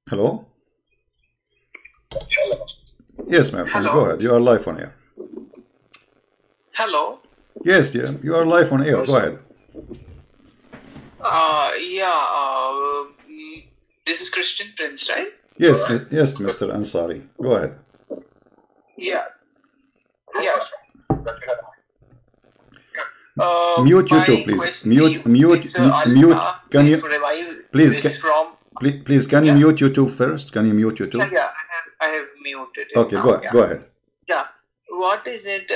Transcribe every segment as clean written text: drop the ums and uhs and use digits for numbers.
Hello? Yes, my friend, go Hello. ahead. You are live on air. Hello. Yes, dear, you are live on air. Go ahead. Yeah. This is Christian Prince, right? Yes, yes, Mr. Ansari. Go ahead. Yeah. Yes. Mute YouTube, My please. question to you is, Mute. Allah Can you, said revive please, is from. please, can you Yeah. mute YouTube first? Can you mute Yeah. YouTube? Yeah. I have muted it Okay, now. go ahead. Yeah. What is it?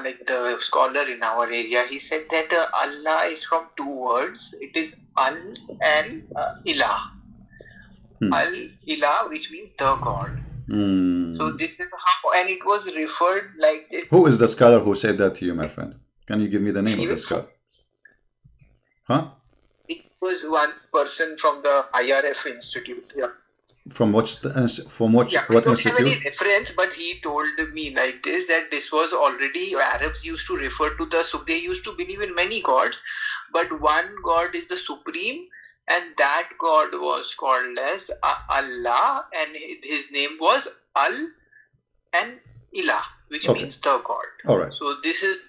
Like the scholar in our area, he said that Allah is from two words. It is Al and Ilah. Al Ilah, which means the God. So this is how, and it was referred like this. Who is the scholar who said that to you, my friend? Can you give me the name of the scholar? Huh? It was one person from the IRF Institute. Yeah. From what Yeah, what I don't have any institute? reference, but he told me like this, that this was already, Arabs used to refer to so they used to believe in many gods, but one God is the supreme, and that God was called as Allah, and his name was Al and Ilah, which means the God. All right. So this is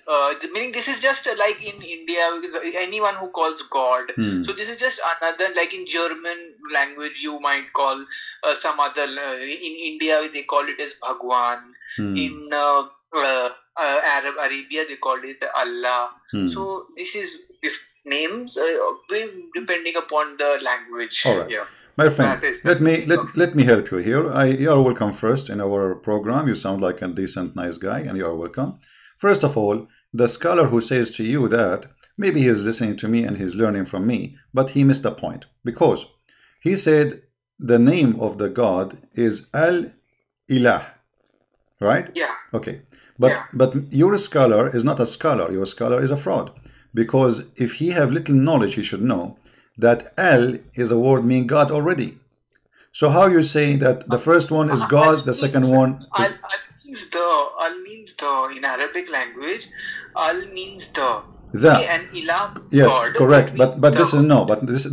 meaning this is just like in India, anyone who calls God. So this is just another, like in German language you might call some other. In India they call it as Bhagwan. In Arabia they call it Allah. So this is names depending upon the language. All right. Yeah. My friend, let me help you here. You are welcome first in our program. You sound like a decent, nice guy, and you are welcome. First of all, the scholar who says to you that maybe he is listening to me and he's learning from me, but he missed a point, because he said the name of the God is Al-Ilah, right? Yeah. Okay. But your scholar is not a scholar. Your scholar is a fraud, because if he have little knowledge, he should know that Al is a word meaning God already. So how you say that the first one is God, the second one is... Al means the in Arabic language. Al means the. The. Okay, and Ilah, yes, God, correct. But this is no. But this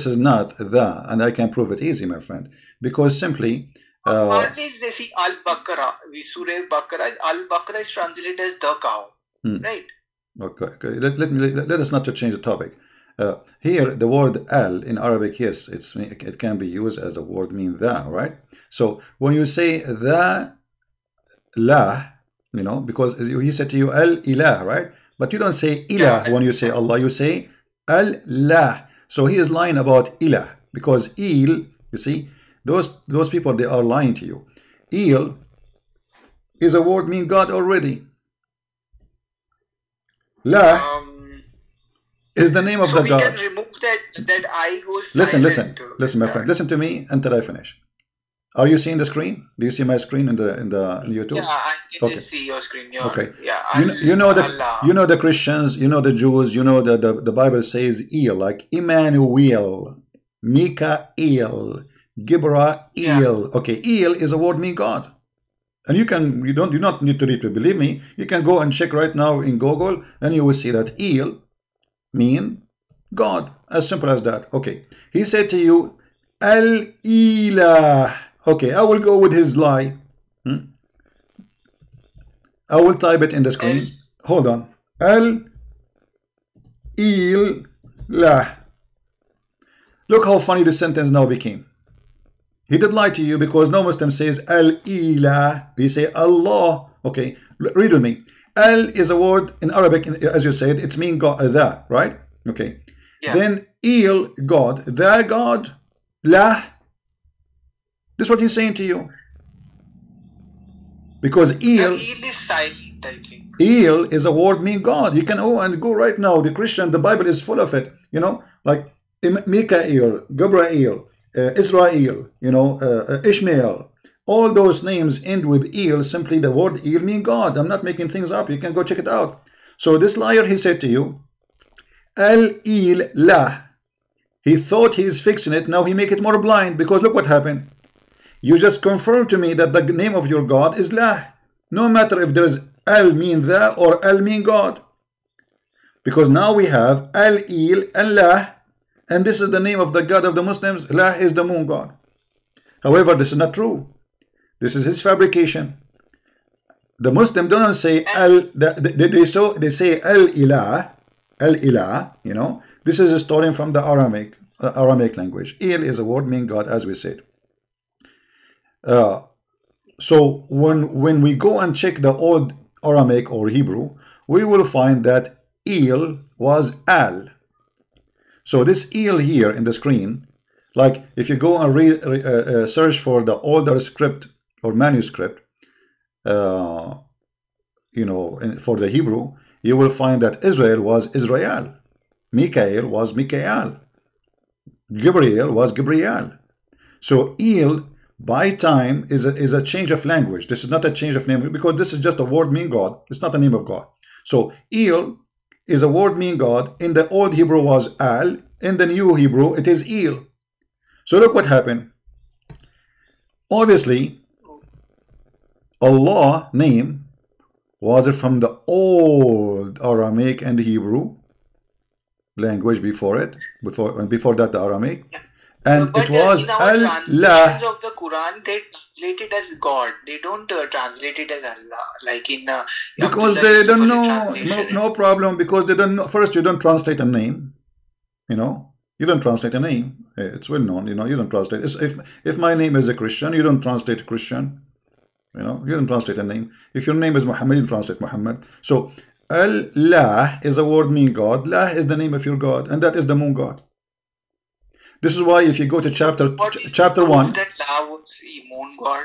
is not the, and I can prove it easy, my friend, because simply. At least they see Al-Baqarah. Surah Baqarah. Al-Baqarah is translated as the cow, right? Okay. Let us not to change the topic. Here, the word al in Arabic, yes, it can be used as a word mean the, right? So when you say the la, you know, because he said to you al ilah, right? But you don't say ilah when you say Allah, you say al la. So he is lying about ilah, because il, you see, those people, they are lying to you. Il is a word mean God already. La is the name of the God. So we can remove that I goes silent. Listen, my friend. Listen to me until I finish. Are you seeing the screen? Do you see my screen in the YouTube? Yeah, I can just see your screen. Okay. Yeah. You know the Christians, you know the Jews, you know the Bible says El, like Emmanuel, Mikael, Gibrael. Okay, El is a word mean God. And you do not need to read to believe me. You can go and check right now in Google, and you will see that El mean God, as simple as that. Okay, he said to you Al-Ilah. Okay, I will go with his lie. I will type it in the screen. Hold on. Al-Ilah. Look how funny the sentence now became. He did lie to you, because no Muslim says Al-Ilah. We say Allah. Okay, read with me. Al is a word in Arabic, as you said, it's mean God, the, right? Okay. Yeah. Then Il, God, the God, La. This is what he's saying to you. Because Il is silent, I think. Il is a word mean God. You can go right now. The Christian, the Bible is full of it. You know, like Mikael, Gabriel, Israel, you know, Ishmael. All those names end with Il. Simply the word Il mean God. I'm not making things up. You can go check it out. So this liar, he said to you, Al-Il-La. He thought he is fixing it. Now he make it more blind, because look what happened. You just confirmed to me that the name of your God is La. No matter if there is Al mean the or Al mean God. Because now we have Al-Il and La. and this is the name of the God of the Muslims. La is the moon god. However, this is not true. This is his fabrication. The Muslim don't say they say al ilah, you know. This is a story from the Aramaic language. Il is a word meaning God, as we said. So when we go and check the old Aramaic or Hebrew, we will find that Il was Al. So this Il here in the screen, like if you go and search for the older script or manuscript, you know, for the Hebrew, you will find that Israel was Israel, Mikael was Mikael, Gabriel was Gabriel. So Il by time is a change of language. This is not a change of name, because this is just a word meaning God. It's not a name of God. So Il is a word meaning God. In the old Hebrew was Al. In the new Hebrew it is Il. So look what happened. Obviously Allah name was from the old Aramaic and Hebrew language before that the Aramaic. And but it was in our Allah. translations of the Quran, they translate it as God. They don't translate it as Allah, like in because they don't know. No problem, because they don't know. First, you don't translate a name. You know, you don't translate a name. It's well known. You know, you don't translate. If my name is a Christian, you don't translate Christian. You know, you don't translate a name. If your name is Muhammad, you translate Muhammad. So Allah is a word meaning God. La is the name of your God, and that is the moon God. This is why if you go to chapter 1, that La was a moon god.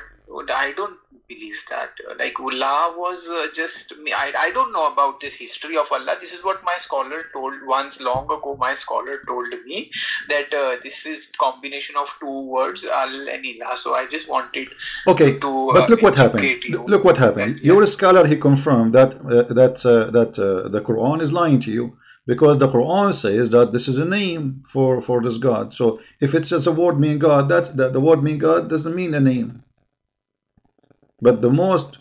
I don't believe that. Like La was just me. I don't know about this history of Allah. This is what my scholar told once long ago. My scholar told me that this is combination of two words, Al and Ilah. So I just wanted to but look what happened. Look what happened. Your scholar, he confirmed that the Quran is lying to you. Because the Quran says that this is a name for this God. So if it's just a word meaning God, the word meaning God doesn't mean a name. But the most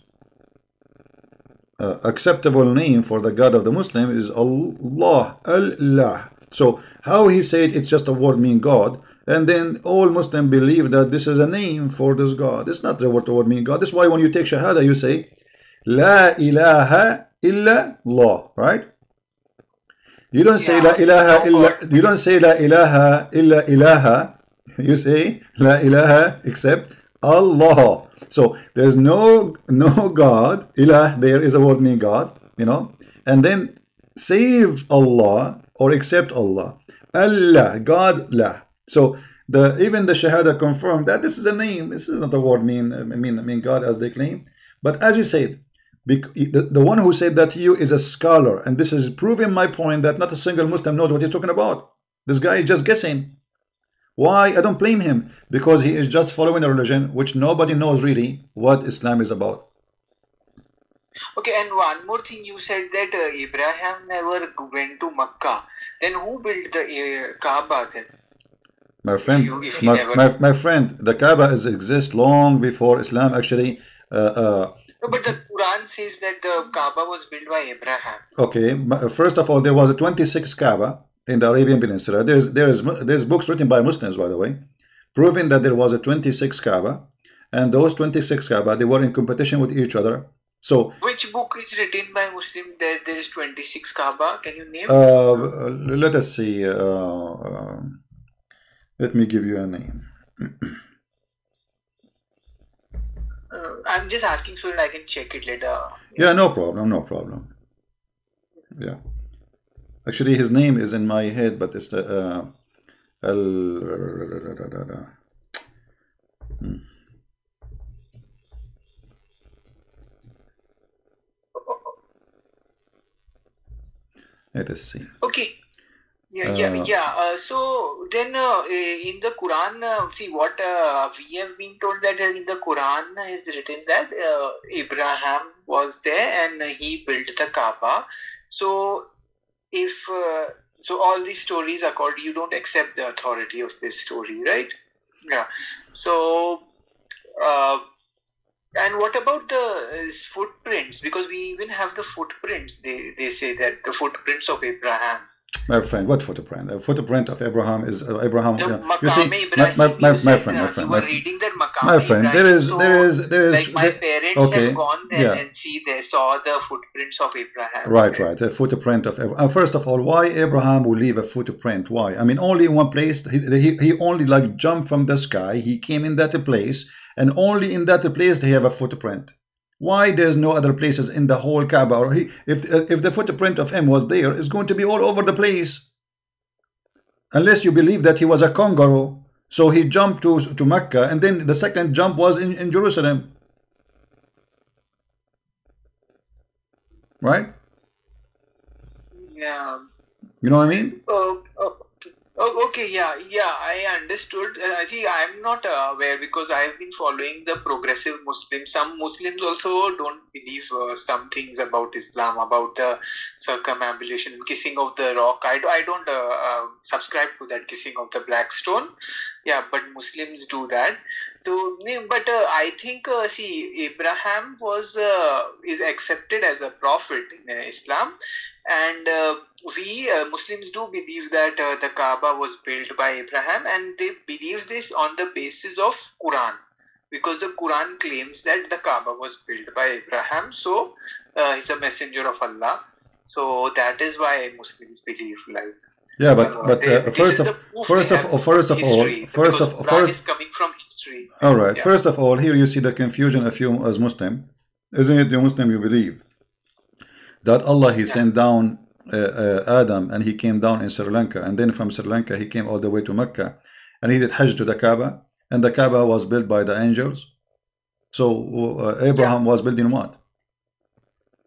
acceptable name for the God of the Muslim is Allah. Allah. So how he said it's just a word meaning God, and then all Muslims believe that this is a name for this God. It's not the word meaning God. That's why when you take Shahada, you say La ilaha illa Allah, right? You don't say La ilaha illa. You don't say La ilaha illa ilaha. You say La ilaha except Allah. So there's no God. Ilah there is a word meaning God. You know, and then save Allah or accept Allah. Allah, God, La. So even the Shahada confirmed that this is a name. This is not a word mean God as they claim. But as you said, the one who said that to you is a scholar, and this is proving my point that not a single Muslim knows what he's talking about. This guy is just guessing. Why? I don't blame him, because he is just following a religion which nobody knows really what Islam is about. Okay, and one more thing, you said that Abraham never went to Makkah. Then who built the Kaaba then? My friend, my friend, the Kaaba exists long before Islam actually. No, but the Quran says that the Kaaba was built by Abraham. Okay, first of all, there was a 26 Kaaba in the Arabian Peninsula. There's books written by Muslims, by the way, proving that there was a 26 Kaaba, and those 26 Kaaba, they were in competition with each other. So which book is written by Muslim that there is 26 Kaaba? Can you name? Let us see. Let me give you a name. I'm just asking so that I can check it later. Yeah, no problem. Yeah. Actually, his name is in my head, but it's the Let us see. Okay. Yeah. So then in the Quran, see what we have been told that in the Quran is written that Abraham was there and he built the Kaaba. So if so, all these stories are called. You don't accept the authority of this story, right? Yeah. So and what about the footprints? Because we even have the footprints. They say that the footprints of Abraham. My friend, what footprint? A footprint of Abraham is Abraham. The You see, Maqam Ibrahim, you my said friend, you were reading that my Maqam friend. Ibrahim. So, There like is. my parents have Okay, gone there yeah, and they saw the footprints of Abraham right, there. right. A footprint of Abraham. First of all, why Abraham will leave a footprint? Why? I mean, only in one place. He only like jumped from the sky. He came in that place, and only in that place they have a footprint. Why there's no other places in the whole Kaaba? Or if the footprint of him was there, it's going to be all over the place. Unless you believe that he was a kangaroo, so he jumped to Mecca, and then the second jump was in Jerusalem, right? Yeah. You know what I mean? Okay, yeah, I understood. See, I'm not aware because I've been following the progressive Muslims. Some Muslims also don't believe some things about Islam, about the circumambulation and kissing of the rock. I don't subscribe to that kissing of the black stone. Yeah, but Muslims do that. So, but I think, see, Abraham is accepted as a prophet in Islam. And we Muslims do believe that the Kaaba was built by Abraham, and they believe this on the basis of Quran, because the Quran claims that the Kaaba was built by Abraham. So he's a messenger of Allah. So that is why Muslims believe like. Yeah, but first of all, Quran is coming from history. All right. Yeah. First of all, here you see the confusion of you as Muslim, isn't it? You Muslim, you believe that Allah sent down Adam, and he came down in Sri Lanka, and then from Sri Lanka he came all the way to Mecca, and he did Hajj to the Kaaba, and the Kaaba was built by the angels. So Abraham was building what?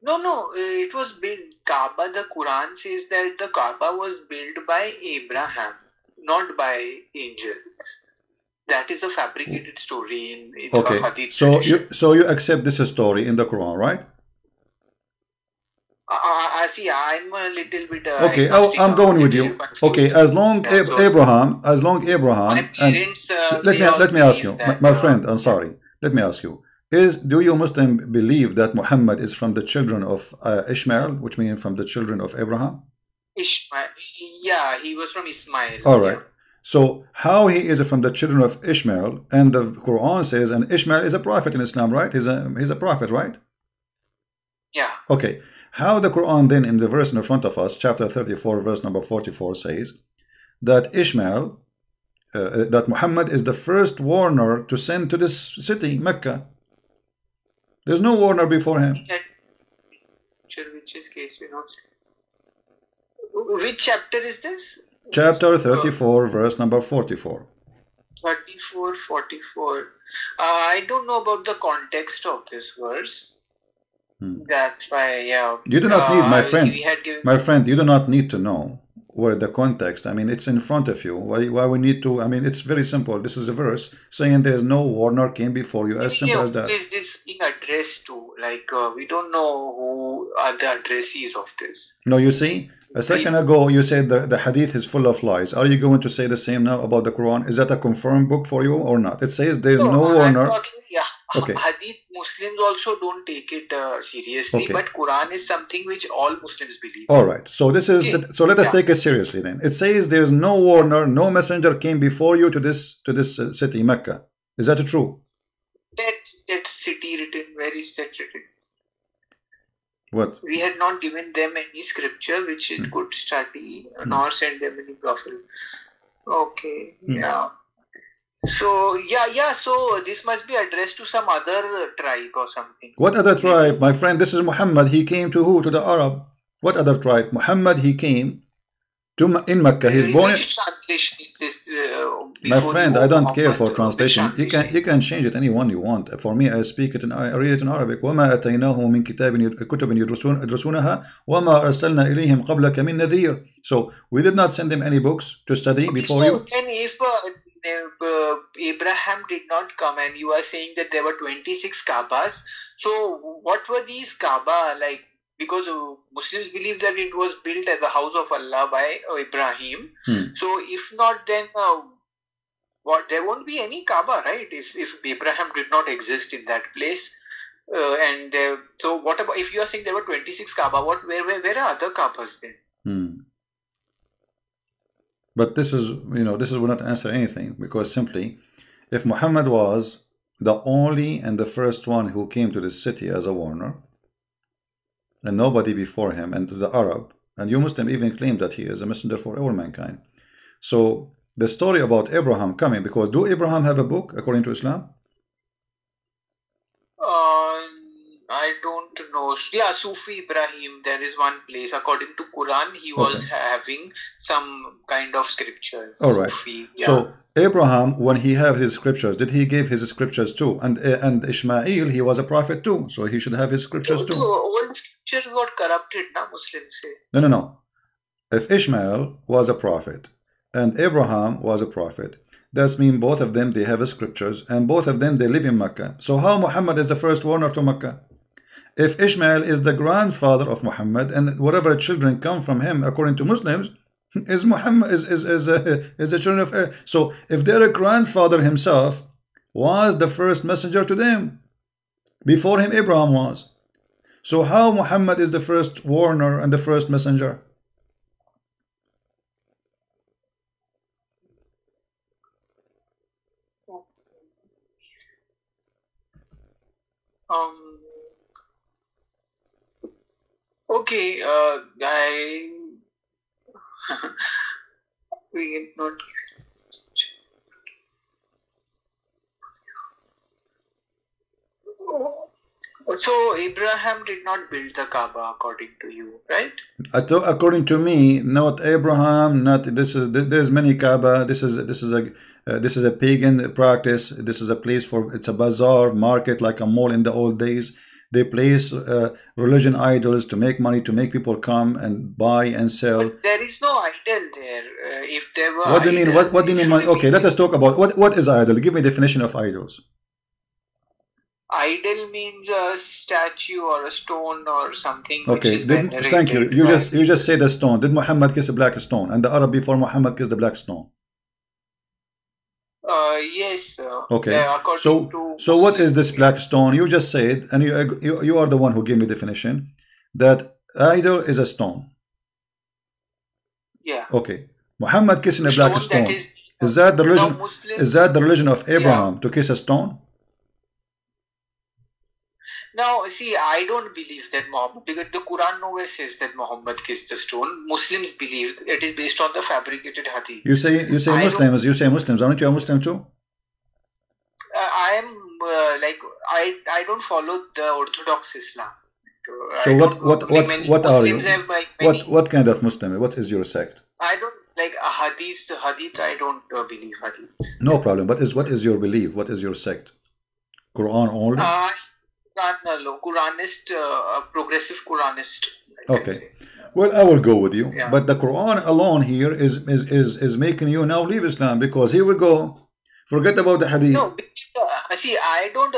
No, it was built. Kaaba, the Quran says that the Kaaba was built by Abraham, not by angels. That is a fabricated story in okay. Hadith. So you accept this story in the Quran, right? See, I'm a little bit. Okay, I'm going with you. Okay, as long Abraham, my parents. Let me ask you, my friend. I'm sorry. Let me ask you. Do you Muslim believe that Muhammad is from the children of Ishmael, which means from the children of Abraham? Ishmael, yeah, he was from Ismail. All right. Yeah. So how he is from the children of Ishmael, and the Quran says, and Ishmael is a prophet in Islam, right? He's a prophet, right? Yeah. Okay. How the Quran then in the verse in front of us, chapter 34, verse number 44 says that Ishmael, that Muhammad is the first warner to send to this city, Mecca. There's no warner before him. Which is case we know. Which chapter is this? Chapter 34, verse number 44. 34, 44. I don't know about the context of this verse. That's why, yeah. You do not need, my friend, you do not need to know where the context. I mean, it's in front of you. Why we need to? I mean, it's very simple. This is a verse saying there is no warner came before you. As simple as that. Who is this being addressed to? Like, we don't know who are the addressees of this. No, you see, a second ago you said the Hadith is full of lies. Are you going to say the same now about the Quran? Is that a confirmed book for you or not? It says there is no warner. Okay. Hadith Muslims also don't take it seriously, but Quran is something which all Muslims believe. All right. So this is so let us take it seriously then. It says there is no warner, no messenger came before you to this city, Mecca. Is that true? That's that city written. Where is that written? What? We had not given them any scripture which it could study, nor send them any prophet. Okay. Yeah. So so this must be addressed to some other tribe or something. What other tribe, my friend? This is Muhammad. He came to who? To the Arab. What other tribe? Muhammad. He came to in Mecca. He's born. Which translation is this? My friend, I don't care for translation. You can change it any one you want. For me, I speak it and I read it in Arabic. وما أتيناه من كتب يدرسونها وما أرسلنا إليهم قبلك من نذير. So we did not send them any books to study before you. Then if Abraham did not come, and you are saying that there were 26 Kaabas, so what were these Kaaba like? Because Muslims believe that it was built as the house of Allah by Ibrahim. So if not, then there won't be any Kaaba, right? If Abraham did not exist in that place. So what about if you are saying there were 26 Kaaba? Where are other Kaabas then? But this is, this will not answer anything, because simply, if Muhammad was the only and the first one who came to this city as a warner, and nobody before him, and to the Arab, and you Muslim even claim that he is a messenger for all mankind. So the story about Abraham coming, because do Abraham have a book according to Islam? I don't know. Yeah, Sufi Ibrahim, there is one place. According to Quran, he was having some kind of scriptures. All right. Sufi, yeah. So Abraham, when he have his scriptures, did he give his scriptures too? And Ishmael, he was a prophet too, so he should have his scriptures too. Old scripture got corrupted, na, Muslims say. No. If Ishmael was a prophet and Abraham was a prophet, that means both of them, they have scriptures, and both of them, they live in Mecca. So how Muhammad is the first warner to Mecca? If Ishmael is the grandfather of Muhammad, and whatever children come from him, according to Muslims, is Muhammad is the children of. So if their grandfather himself was the first messenger to them, before him Abraham was. So how Muhammad is the first warner and the first messenger? Okay, we not. So Abraham did not build the Kaaba, according to you, right? According to me, not Abraham. Not this is. There's many Kaaba. This is a pagan practice. This is a place for. It's a bazaar market, like a mall in the old days. They place religion idols to make money, to make people come and buy and sell. But there is no idol there. If there were. What do you mean? What do you mean? Okay, let us talk about what is idol. Give me a definition of idols. Idol means a statue or a stone or something. Okay, thank you. You just said a stone. Did Muhammad kiss a black stone? And the Arab before Muhammad kissed the black stone? Yes. Okay. So what is this black stone? You just said, and you are the one who gave me definition, that idol is a stone. Yeah. Okay. Muhammad kissing a black stone. Is that the religion? Is that the religion of Abraham, to kiss a stone? Now, see, I don't believe that Muhammad, because the Quran nowhere says that Muhammad kissed the stone. Muslims believe it is based on the fabricated hadith. You say Muslims. You say Muslims. Aren't you a Muslim too? I am I don't follow the Orthodox Islam. So what are you? What kind of Muslim? What is your sect? I don't like hadith. I don't believe hadith. No problem. What is your belief? What is your sect? Quran only? Quranist, progressive Quranist. Okay. Well, I will go with you. Yeah. But the Quran alone here is making you now leave Islam, because here we go. Forget about the hadith. No, see, I don't.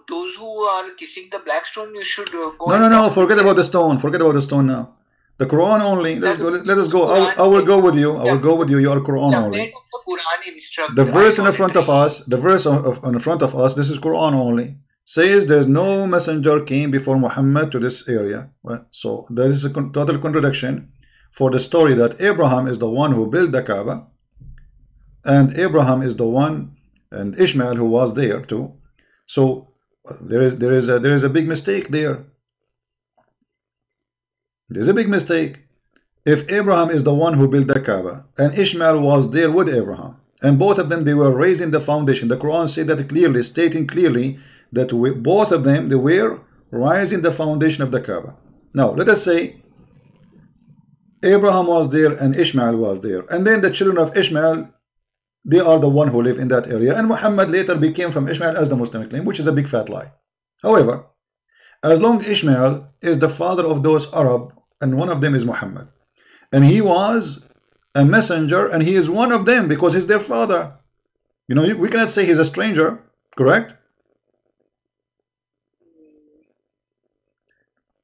Those who are kissing the black stone, you should go. No. Forget about the stone. Forget about the stone now. The Quran only. Let us go. I will go with you. I will go with you. You are Quran only. The verse in front of us. The verse in front of us. This is Quran only. Says there's no messenger came before Muhammad to this area. Right? So there is a total contradiction for the story that Abraham is the one who built the Kaaba, and Abraham is the one, and Ishmael who was there too. So there is a big mistake there. There's a big mistake. If Abraham is the one who built the Kaaba and Ishmael was there with Abraham, and both of them, they were raising the foundation. The Quran said that clearly, stating clearly that both of them, they were rising the foundation of the Kaaba. Now, let us say Abraham was there and Ishmael was there. And then the children of Ishmael, they are the one who live in that area. And Muhammad later became from Ishmael, as the Muslim claim, which is a big fat lie. However, as long as Ishmael is the father of those Arab, and one of them is Muhammad, and he was a messenger, and he is one of them because he's their father. You know, we cannot say he's a stranger, correct?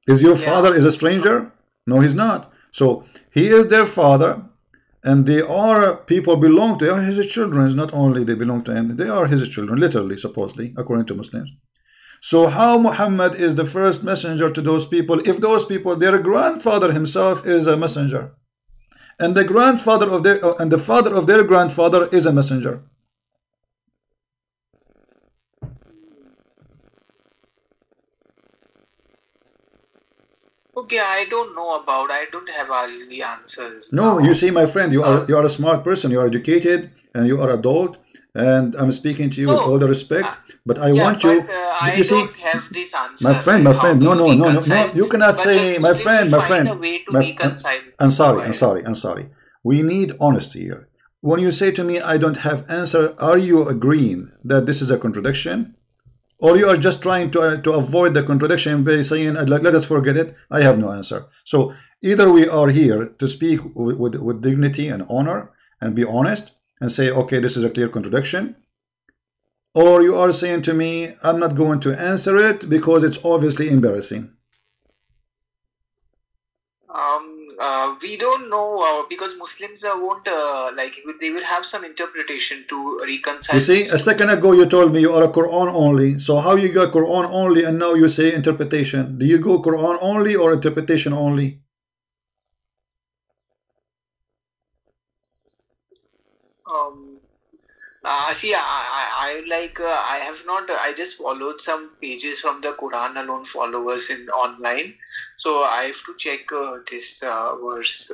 Is your father is a stranger? No, he's not. So he is their father, and they are people belong to him. His children. It's not only they belong to him, they are his children, literally, supposedly, according to Muslims. So how Muhammad is the first messenger to those people, if those people, their grandfather himself is a messenger? and the grandfather of their and the father of their grandfather is a messenger. Okay, I don't know about. I don't have all the answers No, you now. see, my friend, you are a smart person, you are educated, and you are adult, and I'm speaking to you with No, all the uh, respect. But I yeah, want but you, you I see, don't have this my answer. friend, Like, my how friend, do no, you no, no, no, no, reconcile? you cannot But just say, my Muslims will friend, my find a friend, way to my, reconcile. I'm Go sorry, I'm ahead. sorry, I'm sorry. We need honesty here. When you say to me, I don't have answer, are you agreeing that this is a contradiction? Or you are just trying to avoid the contradiction by saying, let us forget it, I have no answer. So either we are here to speak with dignity and honor and be honest and say, okay, this is a clear contradiction, or you are saying to me, I'm not going to answer it because it's obviously embarrassing. We don't know because Muslims won't like they will have some interpretation to You reconcile see, these a two. second ago you told me you are a Quran only. So how you got Quran only and now you say interpretation? Do you go Quran only or interpretation only? Um, See, I like I have not. I just followed some pages from the Quran alone followers in online, so I have to check this verse.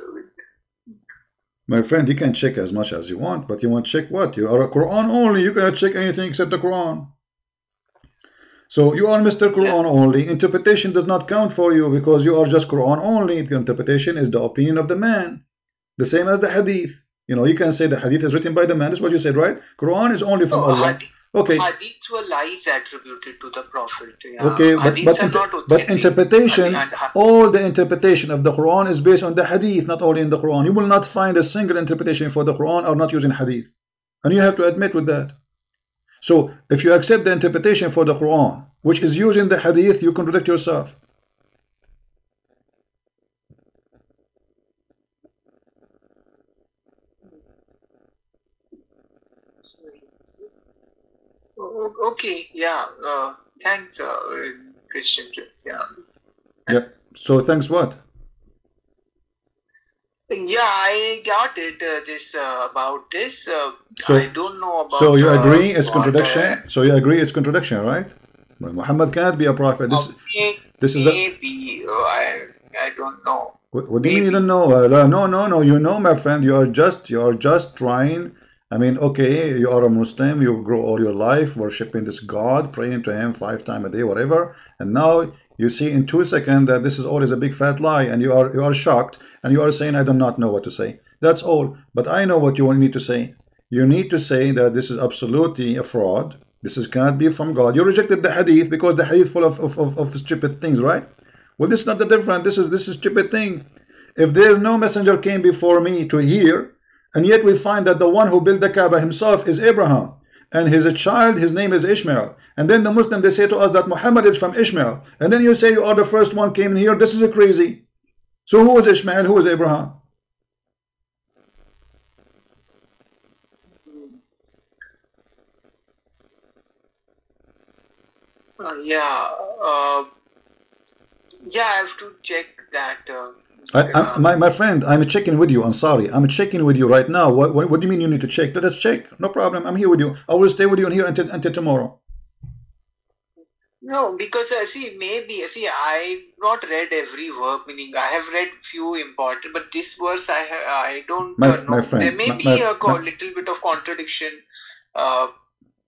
My friend, you can check as much as you want, but you want to check what? You are a Quran only. You cannot check anything except the Quran. So you are Mr. Yeah. Quran only. Interpretation does not count for you because you are just Quran only. The interpretation is the opinion of the man. The same as the Hadith. You know, you can say the Hadith is written by the man. That's what you said, right? Quran is only from No, Allah. Okay, hadiths were lies attributed to the Prophet. Yeah, okay, hadiths are not but authentic. interpretation, all the interpretation of the Quran is based on the Hadith, not only in the Quran. You will not find a single interpretation for the Quran or not using Hadith, and you have to admit with that. So if you accept the interpretation for the Quran, which is using the Hadith, you contradict yourself. Okay, yeah. Thanks, Christian. Yeah. Yeah. So thanks what? Yeah, I got it. This about this. I So don't know so about you agree it's what. contradiction? So you agree it's contradiction, right? Well, Muhammad cannot be a prophet. This is a Maybe I don't know. what do you mean you don't Maybe. know? No, no, no. You know, my friend. You are just trying. I mean, okay, you are a Muslim. You grow all your life worshiping this God, praying to Him 5 times a day, whatever. And now you see in 2 seconds that this is always a big fat lie, and you are shocked, and you are saying, "I do not know what to say." That's all. But I know what you want me to say. You need to say that this is absolutely a fraud. This is cannot be from God. You rejected the Hadith because the Hadith full of stupid things, right? Well, this is not the different. This is stupid thing. If there is no messenger came before me to hear, and yet we find that the one who built the Kaaba himself is Abraham, and his child, his name is Ishmael. And then the Muslim they say to us that Muhammad is from Ishmael, and then you say you are the first one came in here. This is a crazy. So who was Ishmael? Who was Abraham? Yeah. Yeah, I have to check that. My friend, I'm checking with you. I'm sorry. I'm checking with you right now. What do you mean you need to check? Let us check. No problem. I'm here with you. I will stay with you in here until tomorrow. No, because I not read every verb. Meaning, I have read few important, but this verse I don't My know. There friend, may be a little bit of contradiction. Uh,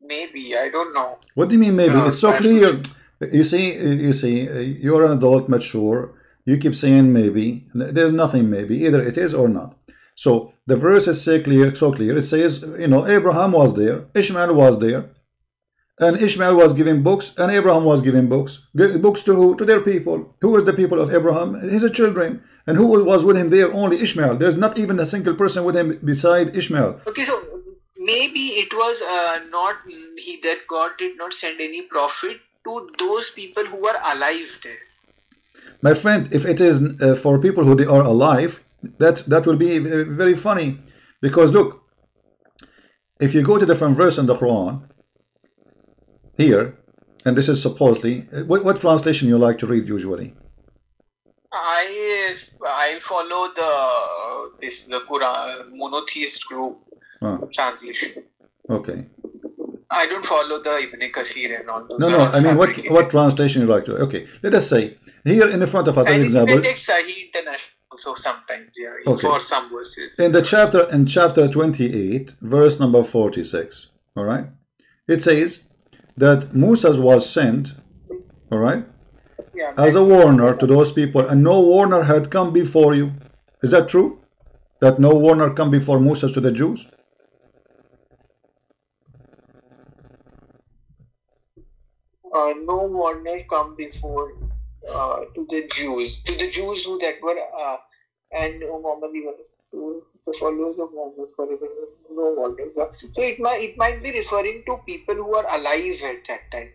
Maybe I don't know. what do you mean maybe? It's so I have to clear. You see, you're an adult, mature. You keep saying maybe. There's nothing maybe. Either it is or not. So the verse is so clear, so clear. It says, Abraham was there, Ishmael was there, and Ishmael was giving books, and Abraham was giving books. Books to who? To their people. Who is the people of Abraham? His children. And who was with him there? Only Ishmael. There's not even a single person with him beside Ishmael. Okay, so maybe it was not he that God did not send any prophet to those people who were alive there. My friend, if it is for people who they are alive, that will be very funny. Because look, if you go to different verse in the Quran, here, and this is supposedly, what translation you like to read usually? I follow the Quran monotheist group translation. Okay. I don't follow the Ibn Kasir and all those. No, I mean what translation you like to? Okay, let us say here in front of us, as example. I take Sahih International also sometimes, yeah, okay, for some verses. In the chapter 28, verse number 46. All right, it says that Moses was sent, all right, yeah, as a warner to those people, and no warner had come before you. Is that true? That no warner come before Moses to the Jews? No warner come before to the Jews who that were and Muhammad to the followers of Muhammad forever. No warner. So it might be referring to people who are alive at that time.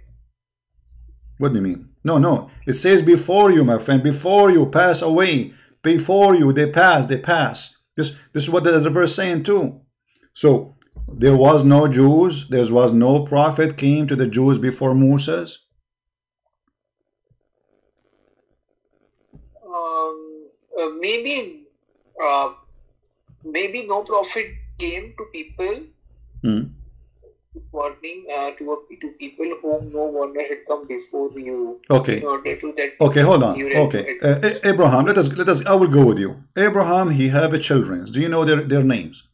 What do you mean? No. It says before you, my friend, before you pass away, before you, they pass. This is what the verse is saying too. So there was no Jews, there was no prophet came to the Jews before Moses. Maybe no prophet came to people. Warning to people whom no warner had come before you. Okay. In order to that. Okay, hold on. Okay, Abraham. Let us. I will go with you. Abraham. He have children. Do you know their names?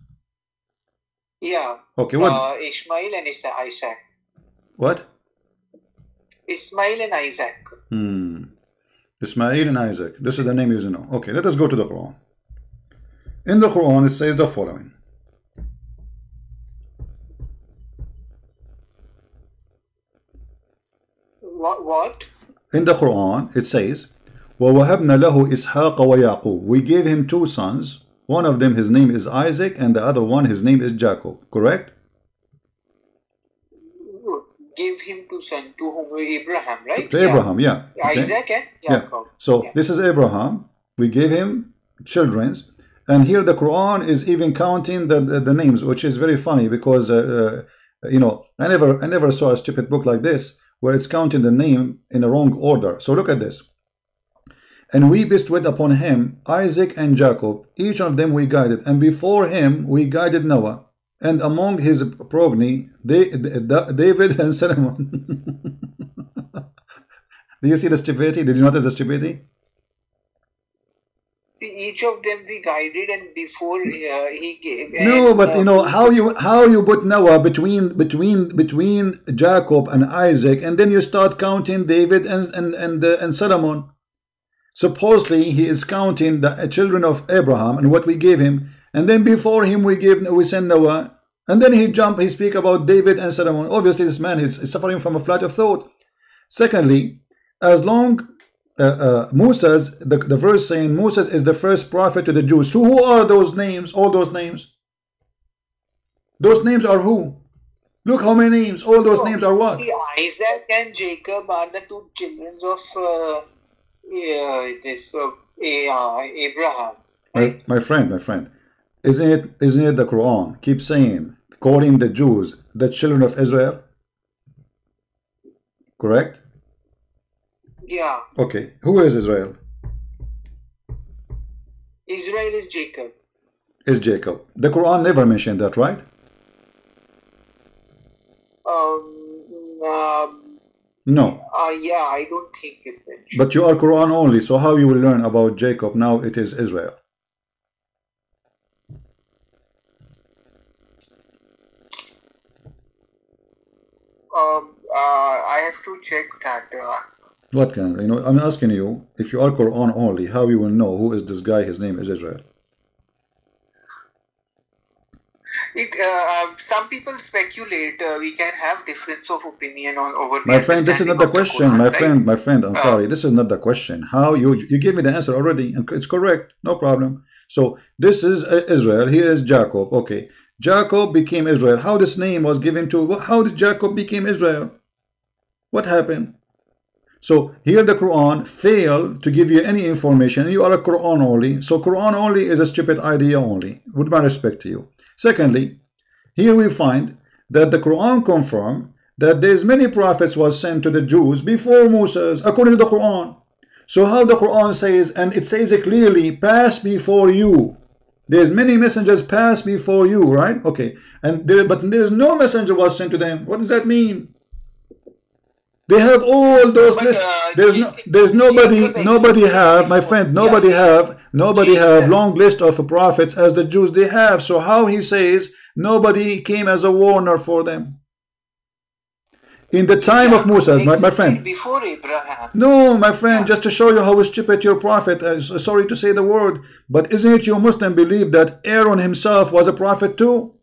Yeah. Okay. What? Ishmael and Isaac. What? Ismail and Isaac. Ismail and Isaac. This is the name you know. Okay. Let us go to the Quran. In the Quran, it says the following. What? In the Quran, it says, وَوَهَبْنَا لَهُ إِسْحَاقَ وَيَعْقُوبَ. We gave him two sons. One of them, his name is Isaac, and the other one, his name is Jacob. Correct? Give him two sons to whom? Abraham, right? To Abraham, yeah. Okay. Isaac and Jacob. Yeah. So this is Abraham. We gave him children. And here the Quran is even counting the names, which is very funny because, you know, I never saw a stupid book like this, where it's counting the name in the wrong order. So look at this. And we bestowed upon him Isaac and Jacob, each of them we guided, and before him we guided Noah, and among his progeny David and Solomon. Do you see the stupidity? Did you notice the stupidity? See, each of them we guided, and before he gave. No, but you know how you put Noah between Jacob and Isaac, and then you start counting David and Solomon. Supposedly he is counting the children of Abraham and what we gave him, and then before him we send Noah, and then he speak about David and Solomon. Obviously, this man is suffering from a flight of thought. Secondly, as long Moses, the verse saying Moses is the first prophet to the Jews. So who are those names? All those names. Those names are who? Look how many names. All those names are what? See, Isaac and Jacob are the two children of Abraham. Right? My friend. Isn't it the Quran keep saying, calling the Jews the children of Israel? Correct? Yeah. Okay. Who is Israel? Israel is Jacob. Is Jacob. The Quran never mentioned that, right? No. Yeah, I don't think it mentioned. But you are Quran only, so how you will learn about Jacob now it is Israel? I have to check that. What kind? You know, I'm asking you, if you are Quran only, how you will know who is this guy? His name is Israel. Some people speculate. We can have difference of opinion on over. My friend, this is not the question. My friend, I'm sorry. This is not the question. How you gave me the answer already, and it's correct. No problem. So this is Israel. Here is Jacob. Okay, Jacob became Israel. How this name was given to? How did Jacob become Israel? What happened? So here the Quran failed to give you any information. You are a Quran only. So Quran only is a stupid idea only. With my respect to you. Secondly, here we find that the Quran confirmed that there's many prophets was sent to the Jews before Moses, according to the Quran. So how the Quran says, and it says it clearly, pass before you. There's many messengers pass before you, right? Okay. And but there's no messenger was sent to them. What does that mean? They have all those But lists. There's nobody have, my friend, nobody have long list of prophets as the Jews they have. So how he says nobody came as a warner for them? In the time of Moses, my friend. Before Abraham. No, my friend, just to show you how stupid your prophet is, sorry to say the word, but isn't it you Muslim believe that Aaron himself was a prophet too?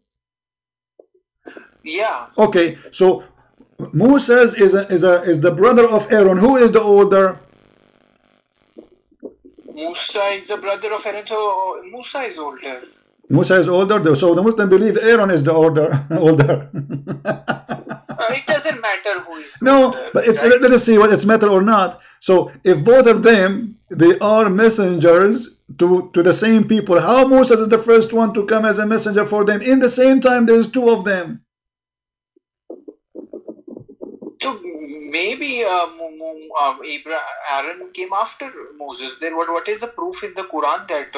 Yeah. Okay, so Moses is the brother of Aaron. Who is the older? Musa is the brother of Aaron, so Musa is older. Musa is older, so the Muslim believe Aaron is the older. It doesn't matter who is no, older, but it's right? let us see what it's matter or not. So if both of them they are messengers to the same people, how Moses is the first one to come as a messenger for them? In the same time, there's two of them. So maybe Aaron came after Moses. Then what is the proof in the Quran that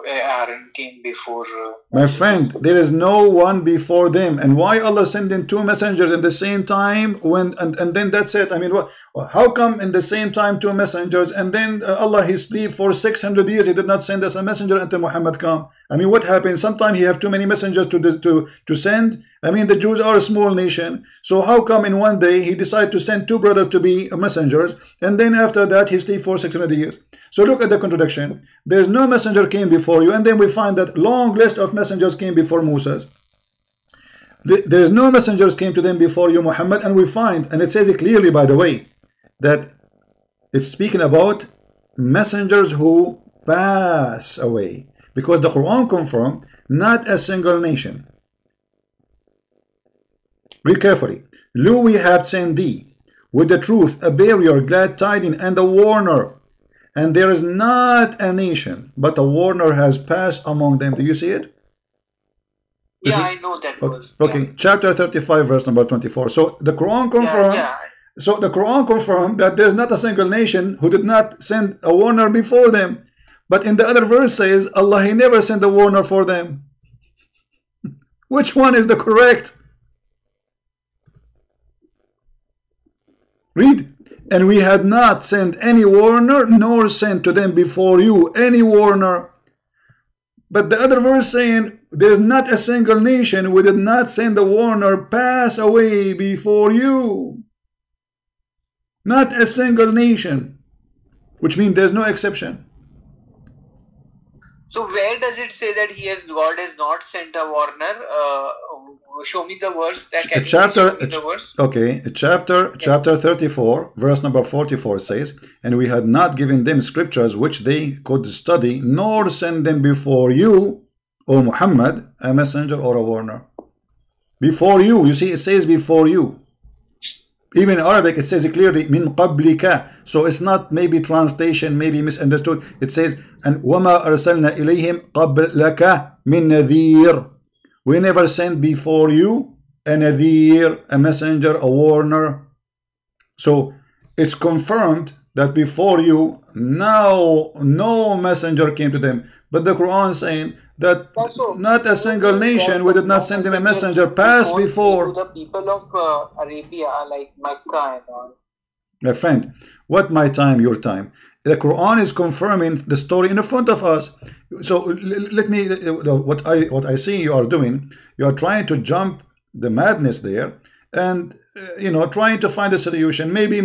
Aaron came before? My friend, there is no one before them. And why Allah sending two messengers in the same time when and then that's it? I mean, what? How come in the same time two messengers and then Allah he sleep for 600 years? He did not send us a messenger until Muhammad come. I mean, what happened? Sometimes he have too many messengers to send. I mean, the Jews are a small nation, so how come in one day he decided to send two brothers to be messengers, and then after that he stayed for 600 years? So look at the contradiction. There's no messenger came before you, and then we find that long list of messengers came before Moses. There's no messengers came to them before you, Muhammad, and we find, and it says it clearly, by the way, that it's speaking about messengers who pass away, because the Quran confirmed not a single nation. Read carefully. Lo, we have sent thee with the truth, a barrier, glad tidings, and a warner. And there is not a nation, but a warner has passed among them. Do you see it? Yeah, I know that verse. Okay, yeah. Chapter 35, verse number 24. So the Quran confirmed. So the Quran confirmed that there's not a single nation who did not send a warner before them. But in the other verse says Allah he never sent a warner for them. Which one is the correct? Read. And we had not sent any warner, nor sent to them before you any warner. But the other verse saying, there is not a single nation, we did not send a warner pass away before you. Not a single nation. Which means there's no exception. So where does it say that God has not sent a warner? Show me the verse. Okay, chapter 34, verse number 44 says, and we had not given them scriptures which they could study, nor send them before you, O Muhammad, a messenger or a warner. Before you, you see, it says before you. Even in Arabic, it says it clearly, min qablika. So it's not maybe translation, maybe misunderstood. It says, and wama arsalna ilayhim qablaka min nadhir. We never sent before you a nadhir, a messenger, a warner. So it's confirmed that before you, no messenger came to them. But the Quran is saying that not a single nation, we did not send them a messenger past before. The people of Arabia, like Mecca and all. My friend, what my time, your time? The Quran is confirming the story in front of us. So let me, what I see you are doing, you are trying to jump the madness there, and trying to find a solution. Maybe,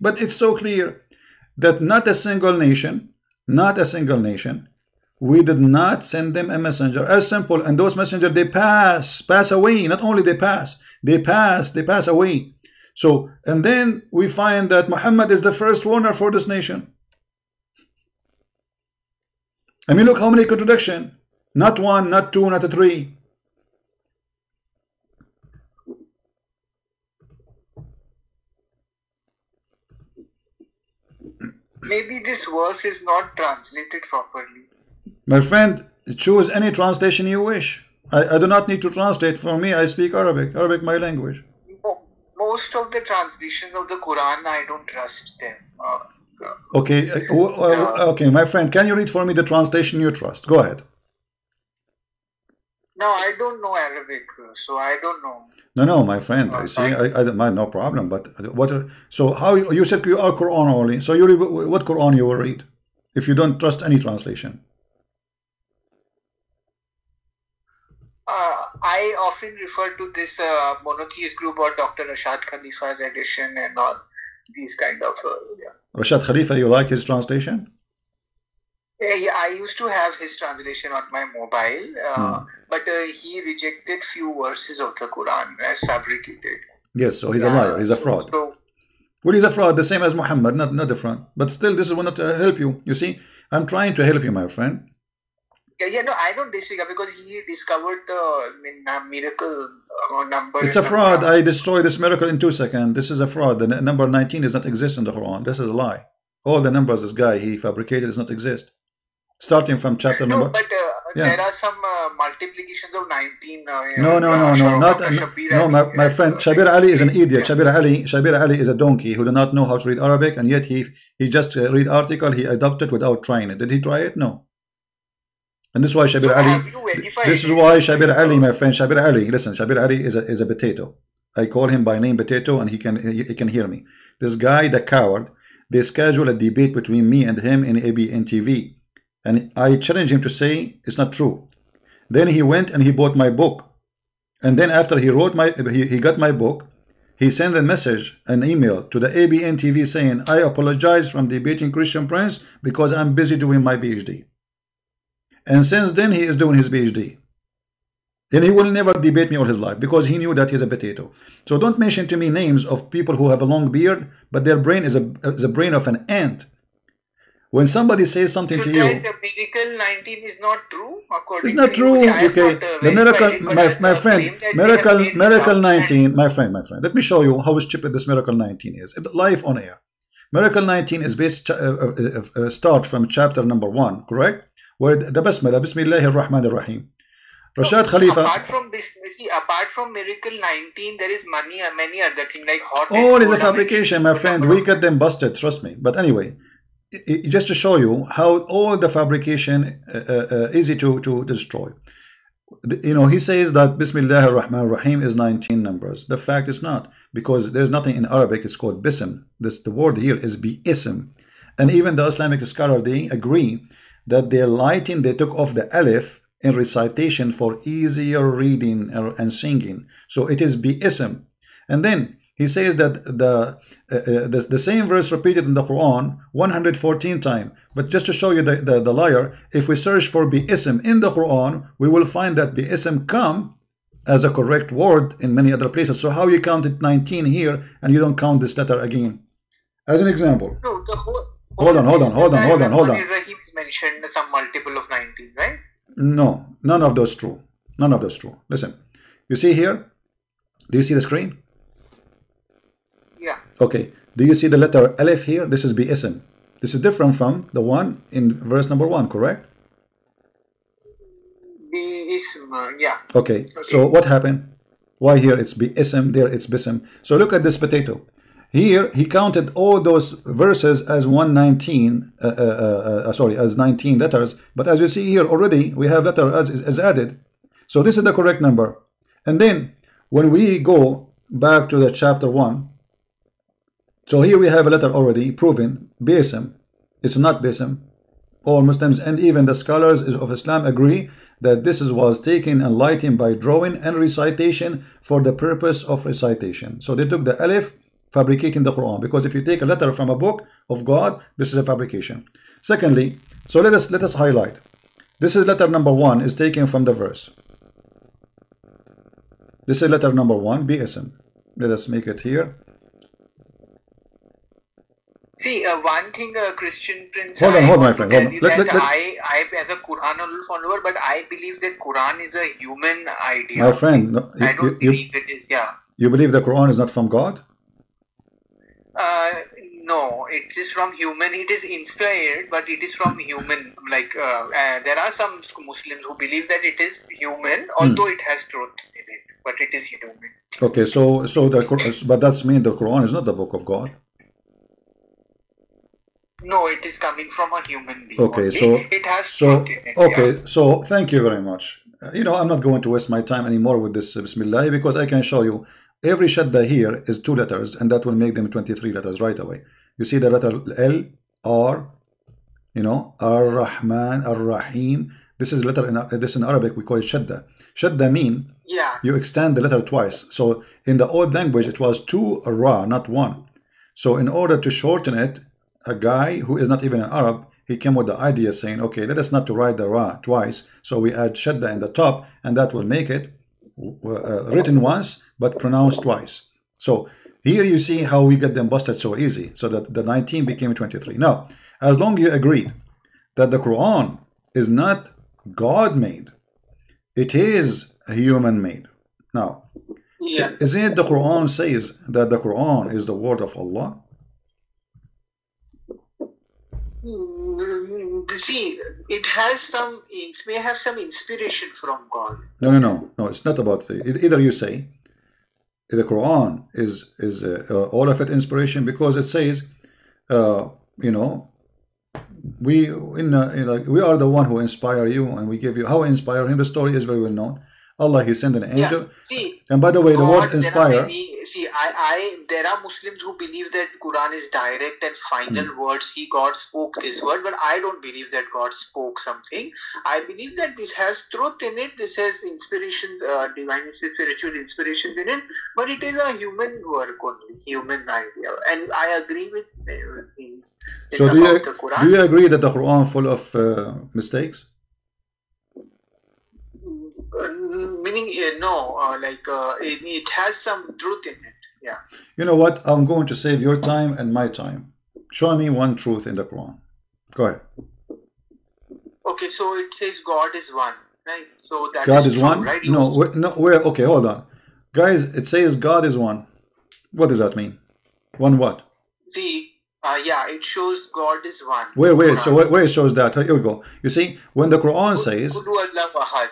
but it's so clear that not a single nation, we did not send them a messenger. As simple. And those messengers, they pass away. Not only they pass away. So, and then we find that Muhammad is the first warner for this nation. I mean, look how many contradictions. Not one, not two, not three. Maybe this verse is not translated properly. My friend, choose any translation you wish. I do not need to translate. For me, I speak Arabic. Arabic, my language. Most of the translations of the Quran, I don't trust them. Okay, okay, my friend, can you read for me the translation you trust? Go ahead. No, I don't know Arabic, so I don't know. No, my friend. I see. I don't mind, no problem. But so how you said you are Quran only? So you read, what Quran you will read if you don't trust any translation? I often refer to this monotheist group or Dr. Rashad Khalifa's edition and all these kind of. Yeah. Rashad Khalifa, you like his translation? Yeah, I used to have his translation on my mobile, but he rejected few verses of the Quran as fabricated. Yes, so he's a liar. He's a fraud. Well, he's a fraud, the same as Muhammad, not different. But still, this will not help you. You see, I'm trying to help you, my friend. Yeah, no, I don't disagree because he discovered the miracle number. It's a fraud. I destroy this miracle in 2 seconds. This is a fraud. The number 19 does not exist in the Quran. This is a lie. All the numbers this guy he fabricated does not exist. Starting from chapter number. No, but there are some multiplications of 19. No, my friend. Shabir Ali is an idiot. Shabir Ali is a donkey who do not know how to read Arabic, and yet he just read article. He adopted without trying it. Did he try it? No. And this is why Shabir Ali. This is why Shabir Ali, my friend, Shabir Ali. Listen, Shabir Ali is a potato. I call him by name Potato, and he can hear me. This guy, the coward. They schedule a debate between me and him in ABN TV. And I challenged him to say it's not true. Then he went and he bought my book. And then after he wrote he got my book, he sent a message, an email to the ABN TV saying, I apologize from debating Christian Prince because I'm busy doing my PhD. And since then he is doing his PhD. And he will never debate me all his life because he knew that he's a potato. So don't mention to me names of people who have a long beard, but their brain is a brain of an ant. When somebody says something to you, the miracle 19 is not true. It's not true. Okay, the miracle, my friend, miracle 19, my friend. Let me show you how stupid this miracle 19 is. Live on air. Miracle 19 is based start from chapter number 1, correct? Where the Basmala, Bismillahir Rahmanir Rahim. Rashad Khalifa. Apart from miracle 19, there is many other things like hot. Oh, it is a fabrication, my friend. We got them busted. Trust me. But anyway. Just to show you how all the fabrication easy to destroy. You know, he says that Bismillah ar-Rahman ar-Rahim is 19 numbers. The fact is not, because there's nothing in Arabic. It's called bism. The word here is bi-ism. And even the Islamic scholar, they agree that they took off the alif in recitation for easier reading and singing. So it is bi-ism. And then he says that the same verse repeated in the Quran 114 times. But just to show you the liar, if we search for bi-ism in the Quran, we will find that bi-ism come as a correct word in many other places. So how you count it 19 here and you don't count this letter again? As an example. No, hold on. Rahim is mentioned some multiple of 19, right? No, none of those true. None of those true. Listen, you see here? Do you see the screen? Yeah. Okay. Do you see the letter Alif here? This is bi-ism. This is different from the one in verse number 1, correct? Bi-ism, yeah. Okay. So what happened? Why here it's bi-ism, there it's bism. So look at this potato. Here he counted all those verses as 119, as 19 letters. But as you see here already, we have letter as added. So this is the correct number. And then when we go back to the chapter 1, so here we have a letter already proven, bism. It's not bism. All Muslims and even the scholars of Islam agree that this was taken and lightened by drawing and recitation for the purpose of recitation. So they took the alif, fabricating the Quran, because if you take a letter from a book of God, this is a fabrication. Secondly, so let us highlight. This is letter number 1 is taken from the verse. This is letter number 1, bism. Let us make it here. See, one thing Christian Prince... Hold on, my friend. Hold on. I, as a Quran follower, but I believe that Quran is a human idea. My friend, no, I don't believe it is, yeah. You believe the Quran is not from God? No, it is from human. It is inspired, but it is from human. Like, there are some Muslims who believe that it is human, although it has truth in it, but it is human. Okay, but that's mean the Quran is not the book of God. No, it is coming from a human being Okay, only. so It has truth in it. Yeah. okay, so thank you very much. You know, I'm not going to waste my time anymore with this Bismillah, because I can show you every shadda here is 2 letters, and that will make them 23 letters right away. You see the letter L, R, you know, Ar-Rahman, Ar-Rahim. This is letter in Arabic we call it shadda. Shadda mean Yeah. you extend the letter twice. So in the old language it was 2 ra, not 1. So in order to shorten it, a guy who is not even an Arab, he came with the idea saying, okay, let us not to write the ra twice, so we add shadda in the top, and that will make it written once but pronounced twice. So here you see how we get them busted so easy, so that the 19 became 23. Now, as long as you agree that the Quran is not God made, it is human made. Now, Yeah. isn't it the Quran says that the Quran is the word of Allah? See, it has some, it may have some inspiration from God. No. It's not about either. You say the Quran is all of it inspiration, because it says, you know, we we are the one who inspire you, and we give you how inspire him. The story is very well known. Allah, he sent an angel. Yeah. See, And by the way, the word there are inspire. there are Muslims who believe that Quran is direct and final words. God spoke this word, but I don't believe that God spoke something. I believe that this has truth in it. This has inspiration, divine spiritual inspiration in it, but it is a human work only, human idea. And I agree with things So about the Quran. do you agree that the Quran full of mistakes? Meaning, no, it has some truth in it. Yeah. You know what? I'm going to save your time and my time. Show me one truth in the Quran. Go ahead. Okay, so it says God is one, right? So that God is true, one? right? No, where? Okay, hold on. Guys, it says God is one. What does that mean? One what? See, yeah, it shows God is one. Where? So where it shows that? Here we go. You see, when the Quran says,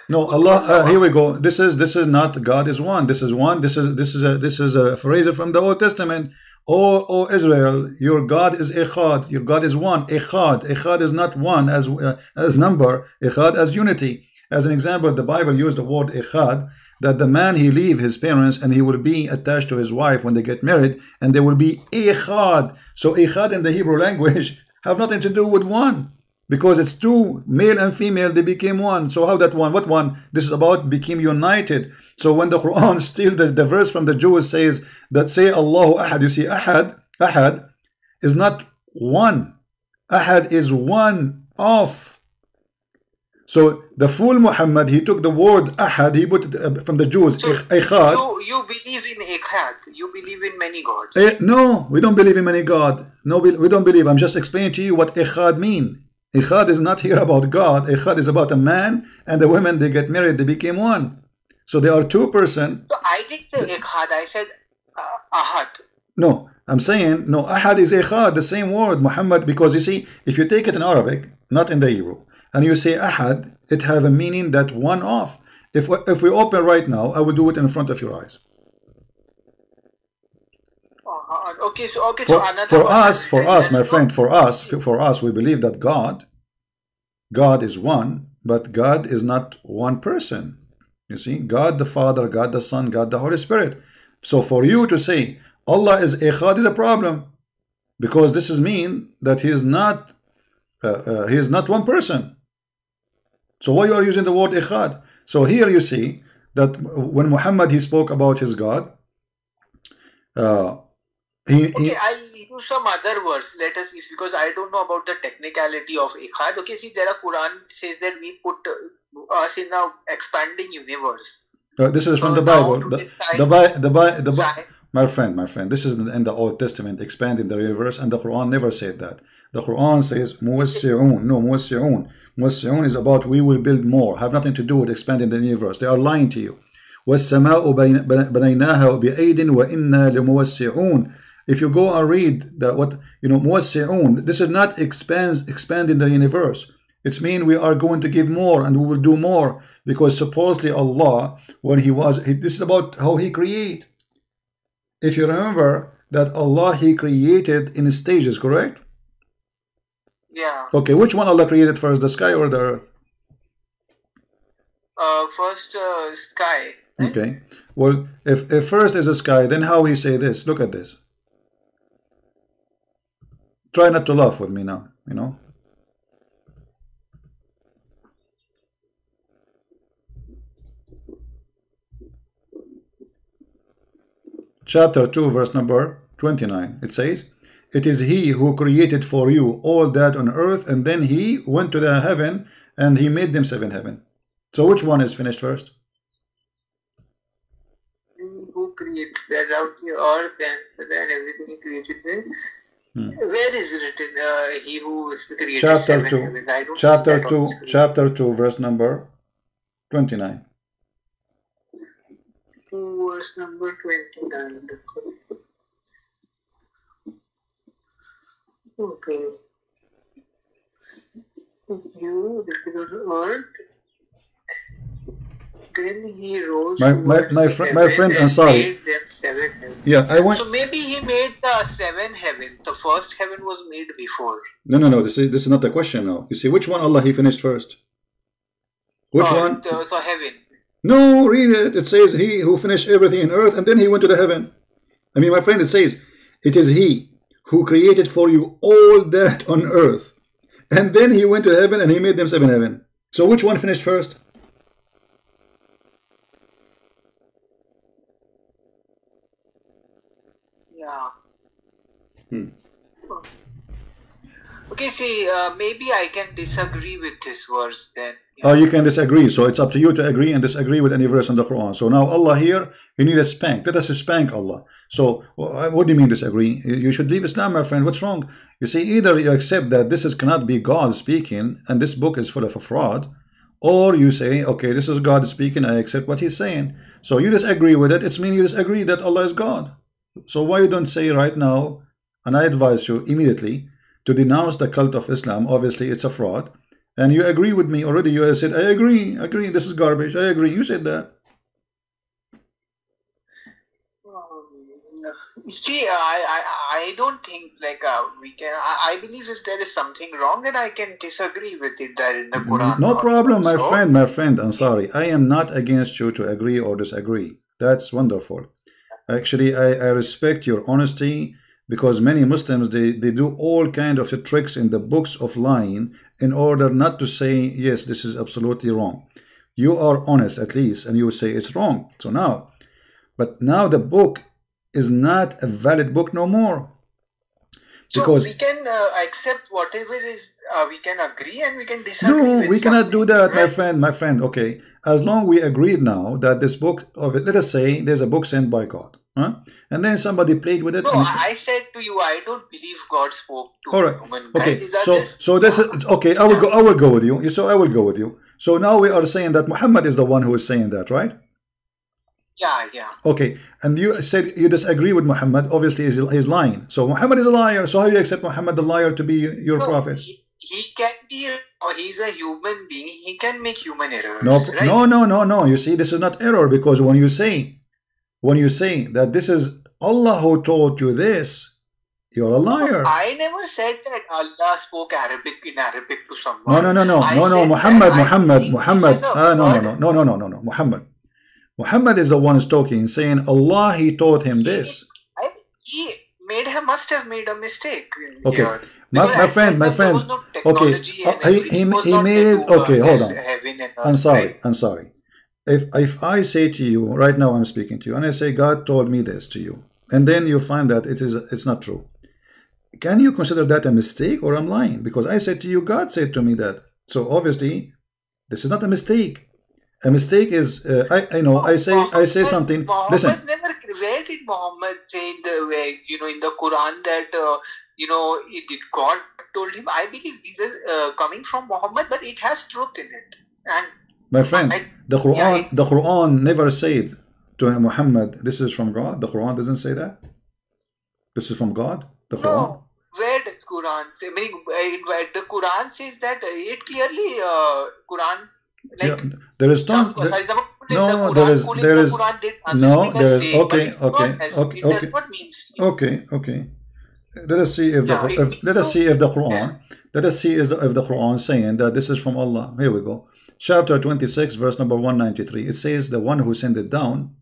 no, Allah. Here we go. This is not God is one. This is one. This is a phrase from the Old Testament. O Israel, your God is Echad. Your God is one. Echad. Echad is not one as number. Echad as unity. As an example, the Bible used the word Echad, that the man he leave his parents and he will be attached to his wife when they get married, and they will be Echad. So Echad in the Hebrew language have nothing to do with one, because it's two, male and female, they became one. So how that one? What one? This is about became united. So when the Quran still the verse from the Jews says that say Allahu Ahad, you see Ahad is not one. Ahad is one of. So the fool Muhammad, he took the word Ahad, he put it from the Jews, so Echad. You believe in Echad. You believe in many gods. No, we don't believe in many God. No, we don't believe. I'm just explaining to you what Echad mean. Echad is not here about God. Echad is about a man and a woman, they get married, they became one. So they are two person. So I didn't say Echad, I said Ahad. No, I'm saying, no, Ahad is Echad, the same word, Muhammad, because you see, if you take it in Arabic, not in the Hebrew, and you say Ahad, it have a meaning that one off. If we open right now, I will do it in front of your eyes. Okay, for us, my friend, for us, we believe that God is one, but God is not one person. You see, God the Father, God the Son, God the Holy Spirit. So for you to say Allah is Echad is a problem, because this is mean that he is not one person. So why you are using the word Echad? So here you see that when Muhammad he spoke about his God, I'll use some other words. Let us see, because I don't know about the technicality of Echad. Okay, see, there are Quran says that we put us in a expanding universe. This is from the Bible. My friend, this is in the Old Testament, expanding the universe, and the Quran never said that. The Quran says muwassi'un. No, muwassi'un. Muwassi'un is about we will build more. Have nothing to do with expanding the universe. They are lying to you. وَالسَّمَاءُ بَنَيْنَاهَا بِأَيْدٍ وَإِنَّا لَمُوَسِّعُونَ. If you go and read that, what muwassi'un, this is not expanding the universe. It's mean we are going to give more and we will do more, because supposedly Allah, when this is about how he create. If you remember that Allah, he created in stages, correct? Yeah. Okay, which one Allah created first, the sky or the earth? First sky, right? Okay. Well, if first is the sky, then how he say this? Look at this. Try not to laugh with me now, you know. Chapter 2, verse number 29. It says, "It is He who created for you all that on earth, and then He went to the heaven, and He made them seven heaven." So which one is finished first? Who creates that out here, earth and then everything he created there? Where is it written? He who is created Chapter seven 2. heavens. I don't Chapter see that 2. on the screen. Chapter 2, verse number 29. 2 verse number 29. Okay. You lifted on earth. Then he rose My friend, I'm and sorry. made them seven heavens. Yeah, I want. So maybe he made the seven heavens. The first heaven was made before. No. This is not the question now. You see, which one Allah He finished first? Which one? So heaven. No, read it. It says He who finished everything in earth, and then He went to the heaven. I mean, my friend, it says it is He who created for you all that on earth, and then He went to heaven and He made them seven heaven. So which one finished first? Yeah. Okay, see, maybe I can disagree with this verse then. Oh, you can disagree. So it's up to you to agree and disagree with any verse in the Quran. So now Allah here, He needs a spank. Let us spank Allah. So what do you mean disagree? You should leave Islam, my friend. What's wrong? You see, either you accept that this cannot be God speaking and this book is full of a fraud, or you say, okay, this is God speaking, I accept what He's saying. So you disagree with it. It's mean you disagree that Allah is God. So why you don't say right now, and I advise you immediately to denounce the cult of Islam. Obviously it's a fraud, and you agree with me already. You said, I agree, this is garbage, I agree. You said that. See, I don't think like we can. I believe if there is something wrong, then I can disagree with it there in the Quran. No problem, my friend. I'm sorry. I am not against you to agree or disagree. That's wonderful. Actually, I respect your honesty, because many Muslims, they do all kind of tricks in the books of lying in order not to say, yes, this is absolutely wrong. You are honest at least, and you say it's wrong. So now, but now the book is not a valid book no more. Because so we can accept whatever is, we can agree and we can disagree. No, we cannot do that, right? my friend. Okay, as long we agreed now that this book of it, let us say there's a book sent by God. Huh? And then somebody played with it. No, I said to you, I don't believe God spoke to all right. humankind. Okay. So this is okay. I will go with you. So I will go with you. So now we are saying that Muhammad is the one who is saying that, right? Yeah. Okay. And you said you disagree with Muhammad. Obviously, he's lying. So Muhammad is a liar. So how do you accept Muhammad the liar to be your prophet? He can be. He's a human being. He can make human errors. No. You see, this is not error, because when you say that this is Allah who told you this, you're a liar. I never said that Allah spoke in Arabic to someone. No. Muhammad. Muhammad is the one who's talking, saying Allah, He taught him this. He must have made a mistake. Okay, my friend. No, okay, he made it. Okay, hold on. I'm sorry. If I say to you right now, I'm speaking to you, and I say God told me this to you, and then you find that it's not true, can you consider that a mistake, or I'm lying? Because I said to you, God said to me that. So obviously, this is not a mistake. A mistake is I say something. Listen. Where did Muhammad say in the Quran that God told him? I believe these are coming from Muhammad, but it has truth in it. And my friend, the Quran never said to Muhammad, this is from God. The Quran doesn't say that. This is from God. The Quran. No. Where does Quran say? The Quran says that it clearly Quran. There is okay. let us see if Yeah, it means let us see if the yeah. Quran, let us see if the Quran saying that this is from Allah. Here we go. Chapter 26, verse number 193. It says the one who sent it down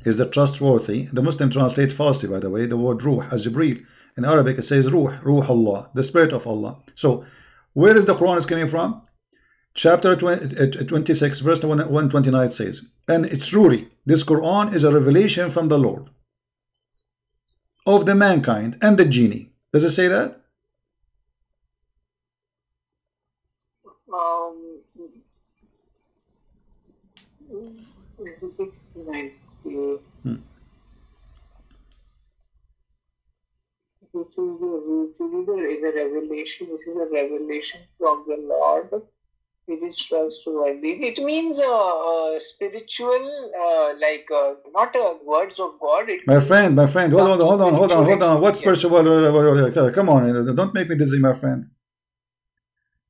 is the trustworthy. The Muslim translate falsely, by the way, the word ruh as Jibreel. In Arabic it says ruh Allah, the spirit of Allah. So where is the Quran is coming from? Chapter 26, verse 129 says, and it's truly, this Quran is a revelation from the Lord of the mankind and the genie. Does it say that? Um, 69. Which is a revelation. This is a revelation from the Lord. It is trustworthy. It means spiritual, not words of God. It My friend, hold on. What experience. spiritual? Come on, don't make me dizzy, my friend.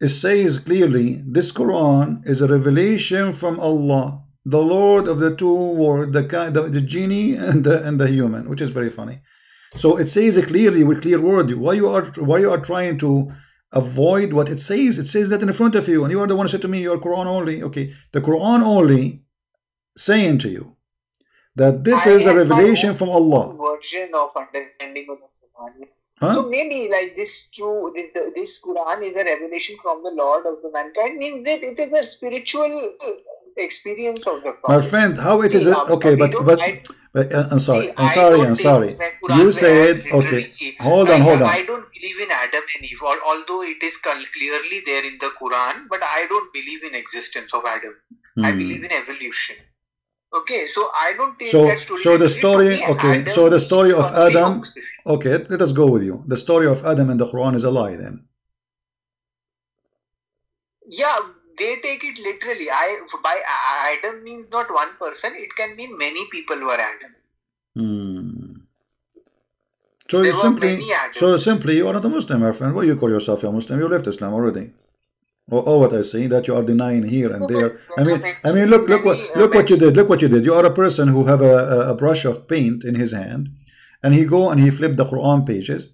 It says clearly, this Quran is a revelation from Allah, the Lord of the two worlds, the genie and the human, which is very funny. So it says it clearly with clear word. Why you are trying to avoid what it says? It says that in front of you, and you are the one who said to me, you are Quran only. Okay, the Quran only saying to you that this is a revelation from Allah. Version of understanding of the Quran. Huh? So maybe like this Quran is a revelation from the Lord of the mankind, means that it is a spiritual experience of the Prophet. My friend, how it is? Okay, but I'm sorry. You said okay. Hold on. I don't believe in Adam and Eve, although it is clearly there in the Quran. But I don't believe in existence of Adam. I believe in evolution. Okay, so I don't take that story. So the story, okay. So the story of Adam. Okay, let us go with you. The story of Adam in the Quran is a lie, then. Yeah. They take it literally. By Adam means not one person. It can mean many people were Adam. So you simply you are not a Muslim, my friend. Why you call yourself a Muslim? You left Islam already. Or what I say that you are denying here and there. I mean, look what you did. Look what you did. You are a person who have a brush of paint in his hand, and he flip the Quran pages,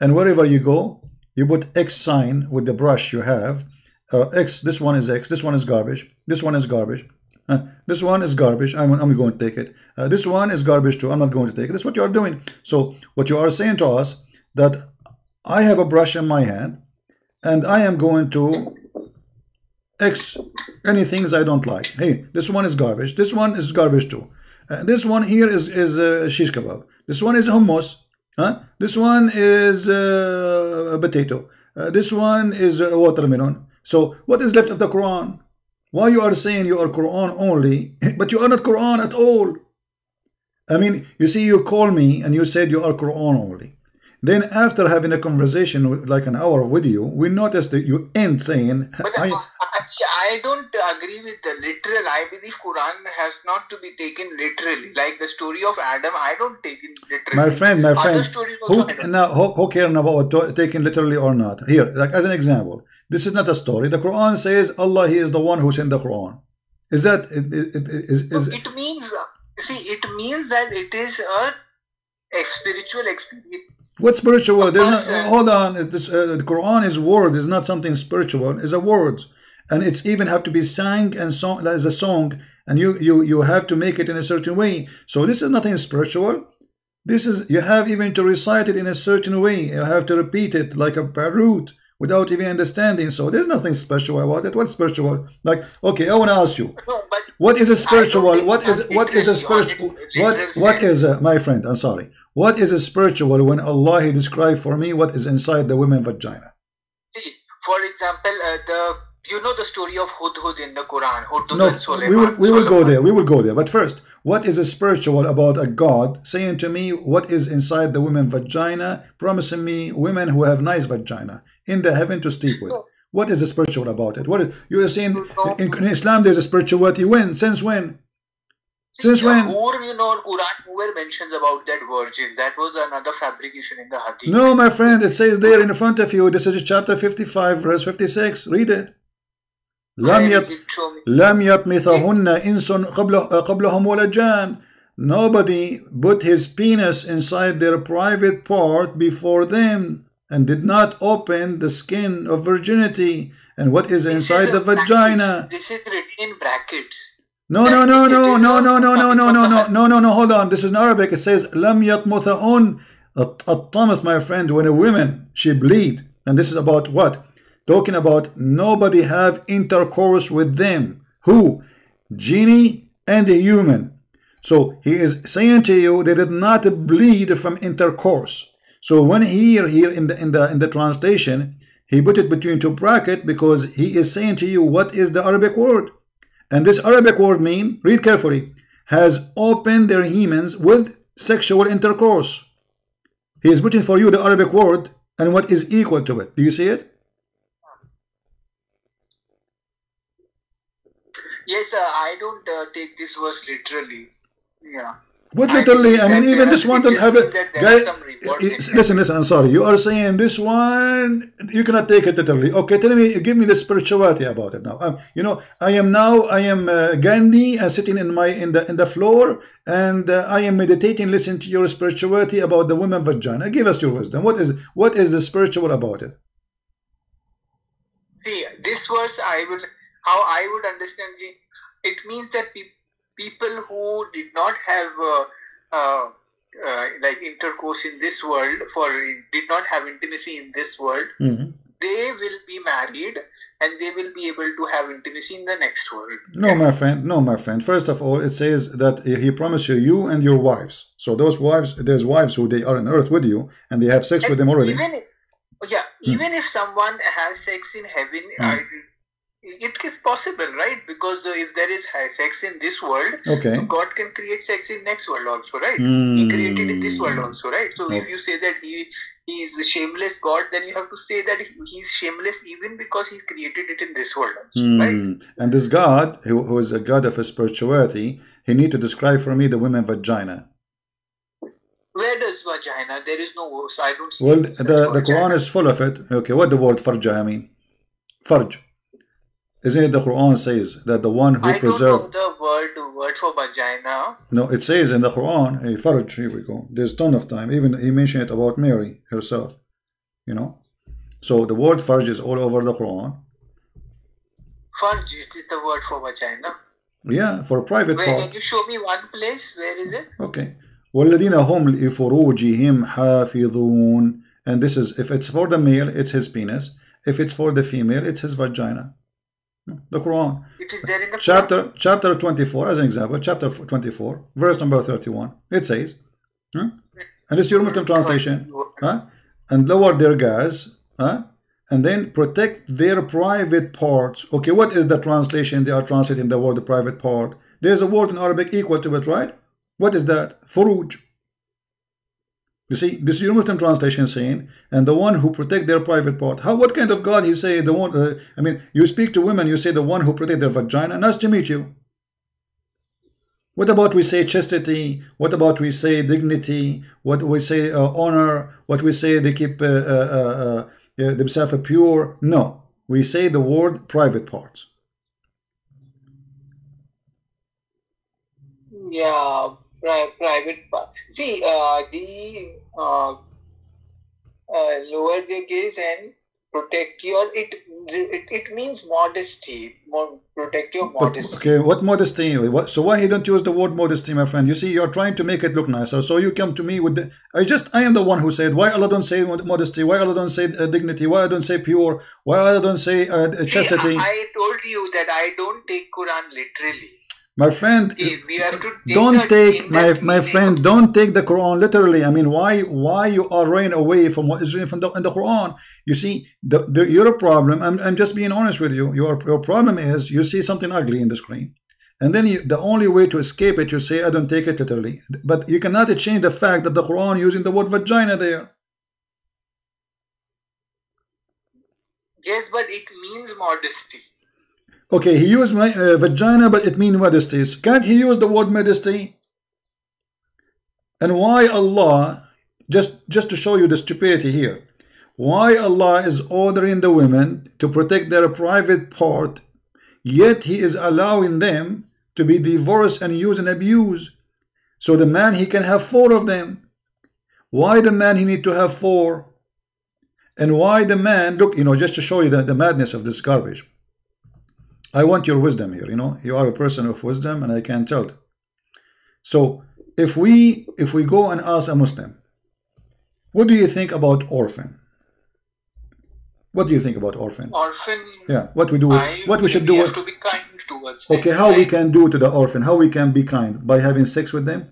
and wherever you go, you put X sign with the brush you have. X, this one is X, this one is garbage, this one is garbage, this one is garbage, I'm going to take it, this one is garbage too, I'm not going to take it. That's what you are doing. So what you are saying to us, that I have a brush in my hand and I am going to X any things I don't like. Hey, this one is garbage, this one is garbage too, this one here is shish kebab, this one is hummus, this one is potato, this one is watermelon. So what is left of the Quran? Why you are saying you are Quran only, but you are not Quran at all? I mean, you see, you call me and you said you are Quran only. Then after having a conversation with, like an hour with you, we noticed that you end saying... But I don't agree with the literal. I believe Quran has not to be taken literally. Like the story of Adam, I don't take it literally. My friend, who cares about taken literally or not? Here, like as an example, this is not a story. The Quran says Allah, He is the one who sent the Quran. Is that it means? See, it means that it is a spiritual experience. What spiritual? Hold on. The Quran is word. It's not something spiritual. It's a words, and it's even have to be sang and song as a song, and you have to make it in a certain way. So this is nothing spiritual. This is, you have even to recite it in a certain way. You have to repeat it like a parrot without even understanding. So there's nothing special about it. What's spiritual? Like, okay, I want to ask you, what is a spiritual? What is a spiritual? What is a, my friend? I'm sorry. What is a spiritual when Allah He described for me what is inside the women's vagina? See, for example, you know the story of Hudhud in the Quran. Hudhud No, and Suleiman. we will go there. We will go there. But first, what is a spiritual about a God saying to me what is inside the women's vagina, promising me women who have nice vagina in the heaven to sleep with? What is a spiritual about it? What you are saying in Islam? There's a spirituality. When? Since when? Since when? You know, Quran nowhere mentions about that virgin. That was another fabrication in the Hadith. No, my friend, it says there in front of you. This is chapter 55, verse 56. Read it. لم يطمثهن إنس قبلهم ولا جان. nobody put his penis inside their private part before them and did not open the skin of virginity. And what is This inside is the a brackets. vagina? This is written in brackets. No, no, That no, it no, is no, a no, no, no, coming no, from no, the no, hadith. no, no, no, hold on. This is in Arabic. It says, لم يطمثهن الطمث, my friend, when a woman, she bleed. And this is about what? Talking about nobody have intercourse with them. Who? Genie and a human. So he is saying to you they did not bleed from intercourse. So when here in the translation, he put it between two brackets because he is saying to you what is the Arabic word. And this Arabic word mean, read carefully, has opened their hymens with sexual intercourse. He is putting for you the Arabic word and what is equal to it. Do you see it? Yes, I don't take this verse literally. Yeah. What I literally? believe I mean, that even this one it don't just have means it. that there are Guys, some rewards in it. listen. I'm sorry. You are saying this one you cannot take it literally. Okay, tell me, give me the spirituality about it now. You know, I am Gandhi, sitting in the floor, and I am meditating, listening to your spirituality about the woman vagina. Give us your wisdom. What is the spiritual about it? See, this verse, how I would understand it means that people who did not have like intercourse in this world, did not have intimacy in this world, they will be married and they will be able to have intimacy in the next world. No, my friend. No, my friend. First of all, it says that he promised you and your wives. So those wives, there's wives who they are on earth with you and they have sex with them already. Even if someone has sex in heaven, it is possible, right? Because if there is sex in this world, okay, God can create sex in next world also, right? He created in this world also, right? So if you say that he is the shameless God, then you have to say that he's shameless even because he's created it in this world also, right? And this God, who is a God of spirituality, he need to describe for me the women vagina. Where does vagina? There is no verse. I don't see. Well, the Quran is full of it. Okay, what the word farja mean? Farj. Isn't it the Quran says that the one who preserved... I don't know the word for vagina. No, it says in the Quran, hey, farj, here we go. There's a ton of time. Even he mentioned it about Mary herself. You know? So the word farj is all over the Quran. Farj is the word for vagina. Yeah, for private part. Can you show me one place? Where is it? Okay. وَالَّذِينَ هُمْ لِفُرُوجِهِمْ حَافِظُونَ. And this is, if it's for the male, it's his penis. If it's for the female, it's his vagina. The Quran. It is there in the chapter 24, as an example, chapter 24, verse number 31. It says, and it's your Muslim translation, and lower their gas, and then protect their private parts. Okay, what is the translation? They are translating the word private part. There's a word in Arabic equal to it, right? What is that? Furuj. You see, this is your Muslim translation saying, and the one who protect their private part. What kind of God he say? The one, I mean, you speak to women, you say the one who protect their vagina. Nice to meet you. What about we say chastity? What about we say dignity? What we say honor? What we say they keep themselves pure? No, we say the word private parts. Yeah. Private part. See, the lower the gaze and protect your it means modesty. Protect your modesty. Okay, what modesty? So why he don't use the word modesty, my friend? You see, you're trying to make it look nicer. So you come to me with the I am the one who said why Allah don't say modesty, why Allah don't say dignity, why I don't say pure, why Allah don't say chastity. I told you that I don't take Quran literally. My friend, we have to don't take my friend. Don't take the Quran literally. I mean, why you are running away from what is written in the Quran? You see, your problem. I'm just being honest with you. Your problem is you see something ugly in the screen, and then the only way to escape it, you say I don't take it literally. But you cannot change the fact that the Quran using the word vagina there. Yes, but it means modesty. Okay, he used my vagina, but it means modesty. Can't he use the word modesty? And why Allah, just to show you the stupidity here, why Allah is ordering the women to protect their private part, yet He is allowing them to be divorced and used and abused. So the man, he can have 4 of them. Why the man, he need to have 4? And why the man, look, just to show you the madness of this garbage. I want your wisdom here, you are a person of wisdom, and I can tell. So if we go and ask a Muslim, what do you think about orphan? What do you think about orphan? Orphan. Yeah, what we do, what we should do. We have to be kind towards them. Okay, how we can do to the orphan? How we can be kind? By having sex with them?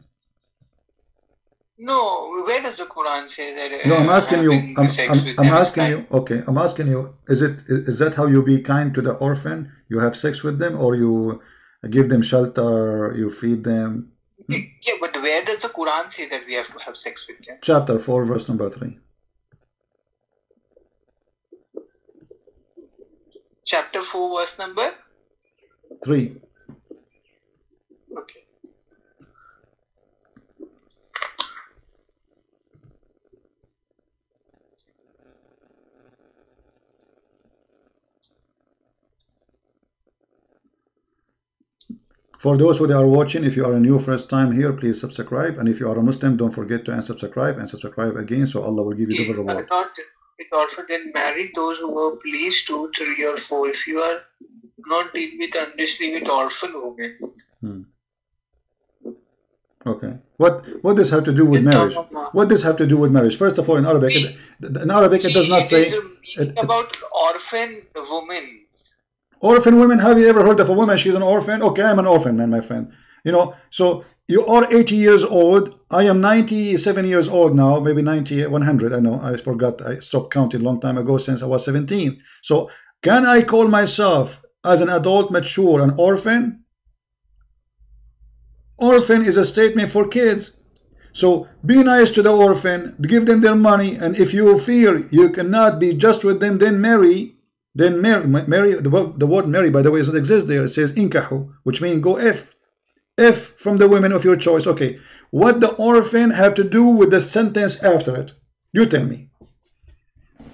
No, where does the Quran say that? No, I'm asking you. I'm asking you. Okay, I'm asking you. Is that how you be kind to the orphan? You have sex with them, or you give them shelter, you feed them? Yeah, but where does the Quran say that we have to have sex with them? Chapter 4, verse number 3. Chapter 4, verse number 3. Okay. For those who are watching, if you are a new first time here, please subscribe. And if you are a Muslim, don't forget to unsubscribe and subscribe again, so Allah will give you double reward. It also then marry those who were pleased 2, 3, or 4. If you are not deal with unjustly with orphan women. Okay. What does have to do with marriage? What does have to do with marriage? First of all, in Arabic, it does not say about orphan women. Orphan women. Have you ever heard of a woman? She's an orphan. Okay, I'm an orphan man, my friend. So you are 80 years old. I am 97 years old now, maybe 90, 100. I know, I forgot. I stopped counting a long time ago, since I was 17. So can I call myself as an adult, mature, an orphan? Orphan is a statement for kids. So be nice to the orphan, give them their money, and if you fear you cannot be just with them, then marry. Then marry. The word marry, by the way, doesn't exist there. It says inkahu, which means go if from the women of your choice. Okay, what the orphan have to do with the sentence after it? You tell me.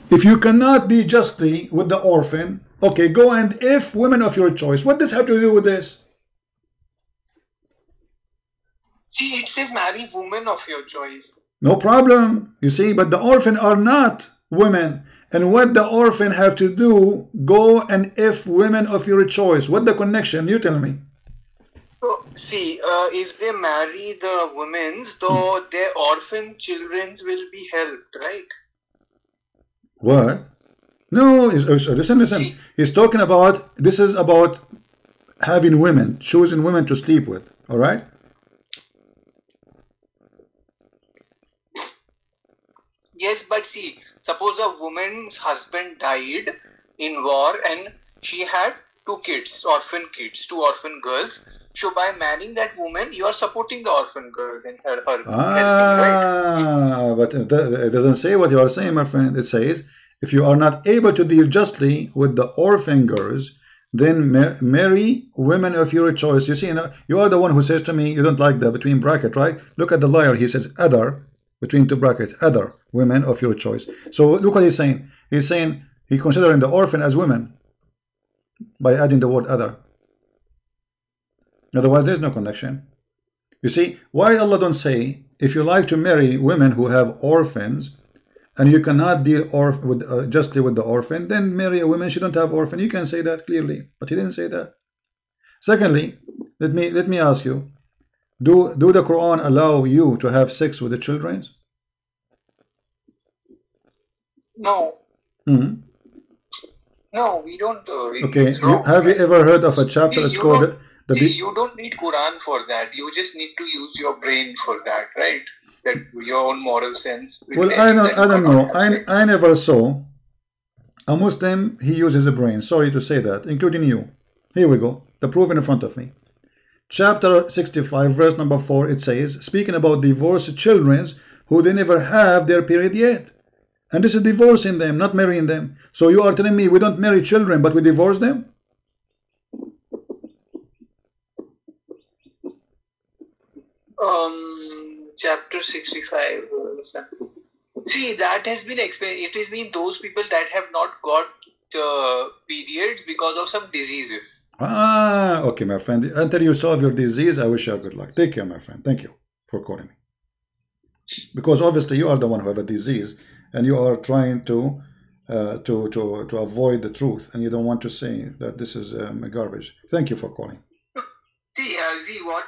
If you cannot be justly with the orphan, okay, go and if women of your choice. What does have to do with this? See, it says marry women of your choice. No problem. You see, but the orphan are not women. And what the orphan have to do, go and if women of your choice. What the connection? You tell me. So, see, if they marry the women, so their orphan children will be helped, right? What? No, listen. See, he's talking about, this is about having women, choosing women to sleep with. All right? Yes, but see, suppose a woman's husband died in war and she had 2 kids, orphan kids, 2 orphan girls. So by marrying that woman, you are supporting the orphan girl and her helping, right? But it doesn't say what you are saying, my friend. It says, if you are not able to deal justly with the orphan girls, then marry women of your choice. You see, you are the one who says to me, you don't like the between bracket, right? Look at the liar. He says other, between 2 brackets, other women of your choice. So look what he's saying. He's saying he considering the orphan as women by adding the word other. Otherwise, there's no connection. You see, why Allah don't say, if you like to marry women who have orphans, and you cannot deal justly with the orphan, then marry a woman she don't have orphan. You can say that clearly, but he didn't say that. Secondly, let me ask you, do the Quran allow you to have sex with the children? No. Mm-hmm. No, we don't. Okay, have you ever heard of a chapter that's called you don't need Quran for that. You just need to use your brain for that, right? That your own moral sense. Well, I don't know. I never saw a Muslim, he uses a brain. Sorry to say that, including you. Here we go. The proof in front of me. Chapter 65, verse number 4, it says, speaking about divorced children who they never have their period yet. And this is divorcing them, not marrying them. So you are telling me we don't marry children, but we divorce them? Chapter 65. See, that has been explained. It has been those people that have not got periods because of some diseases. Okay, my friend. Until you solve your disease, I wish you good luck. Take care, my friend. Thank you. for calling me. Because obviously you are the one who have a disease, and you are trying to avoid the truth, and you don't want to say that this is garbage. Thank you for calling. See, what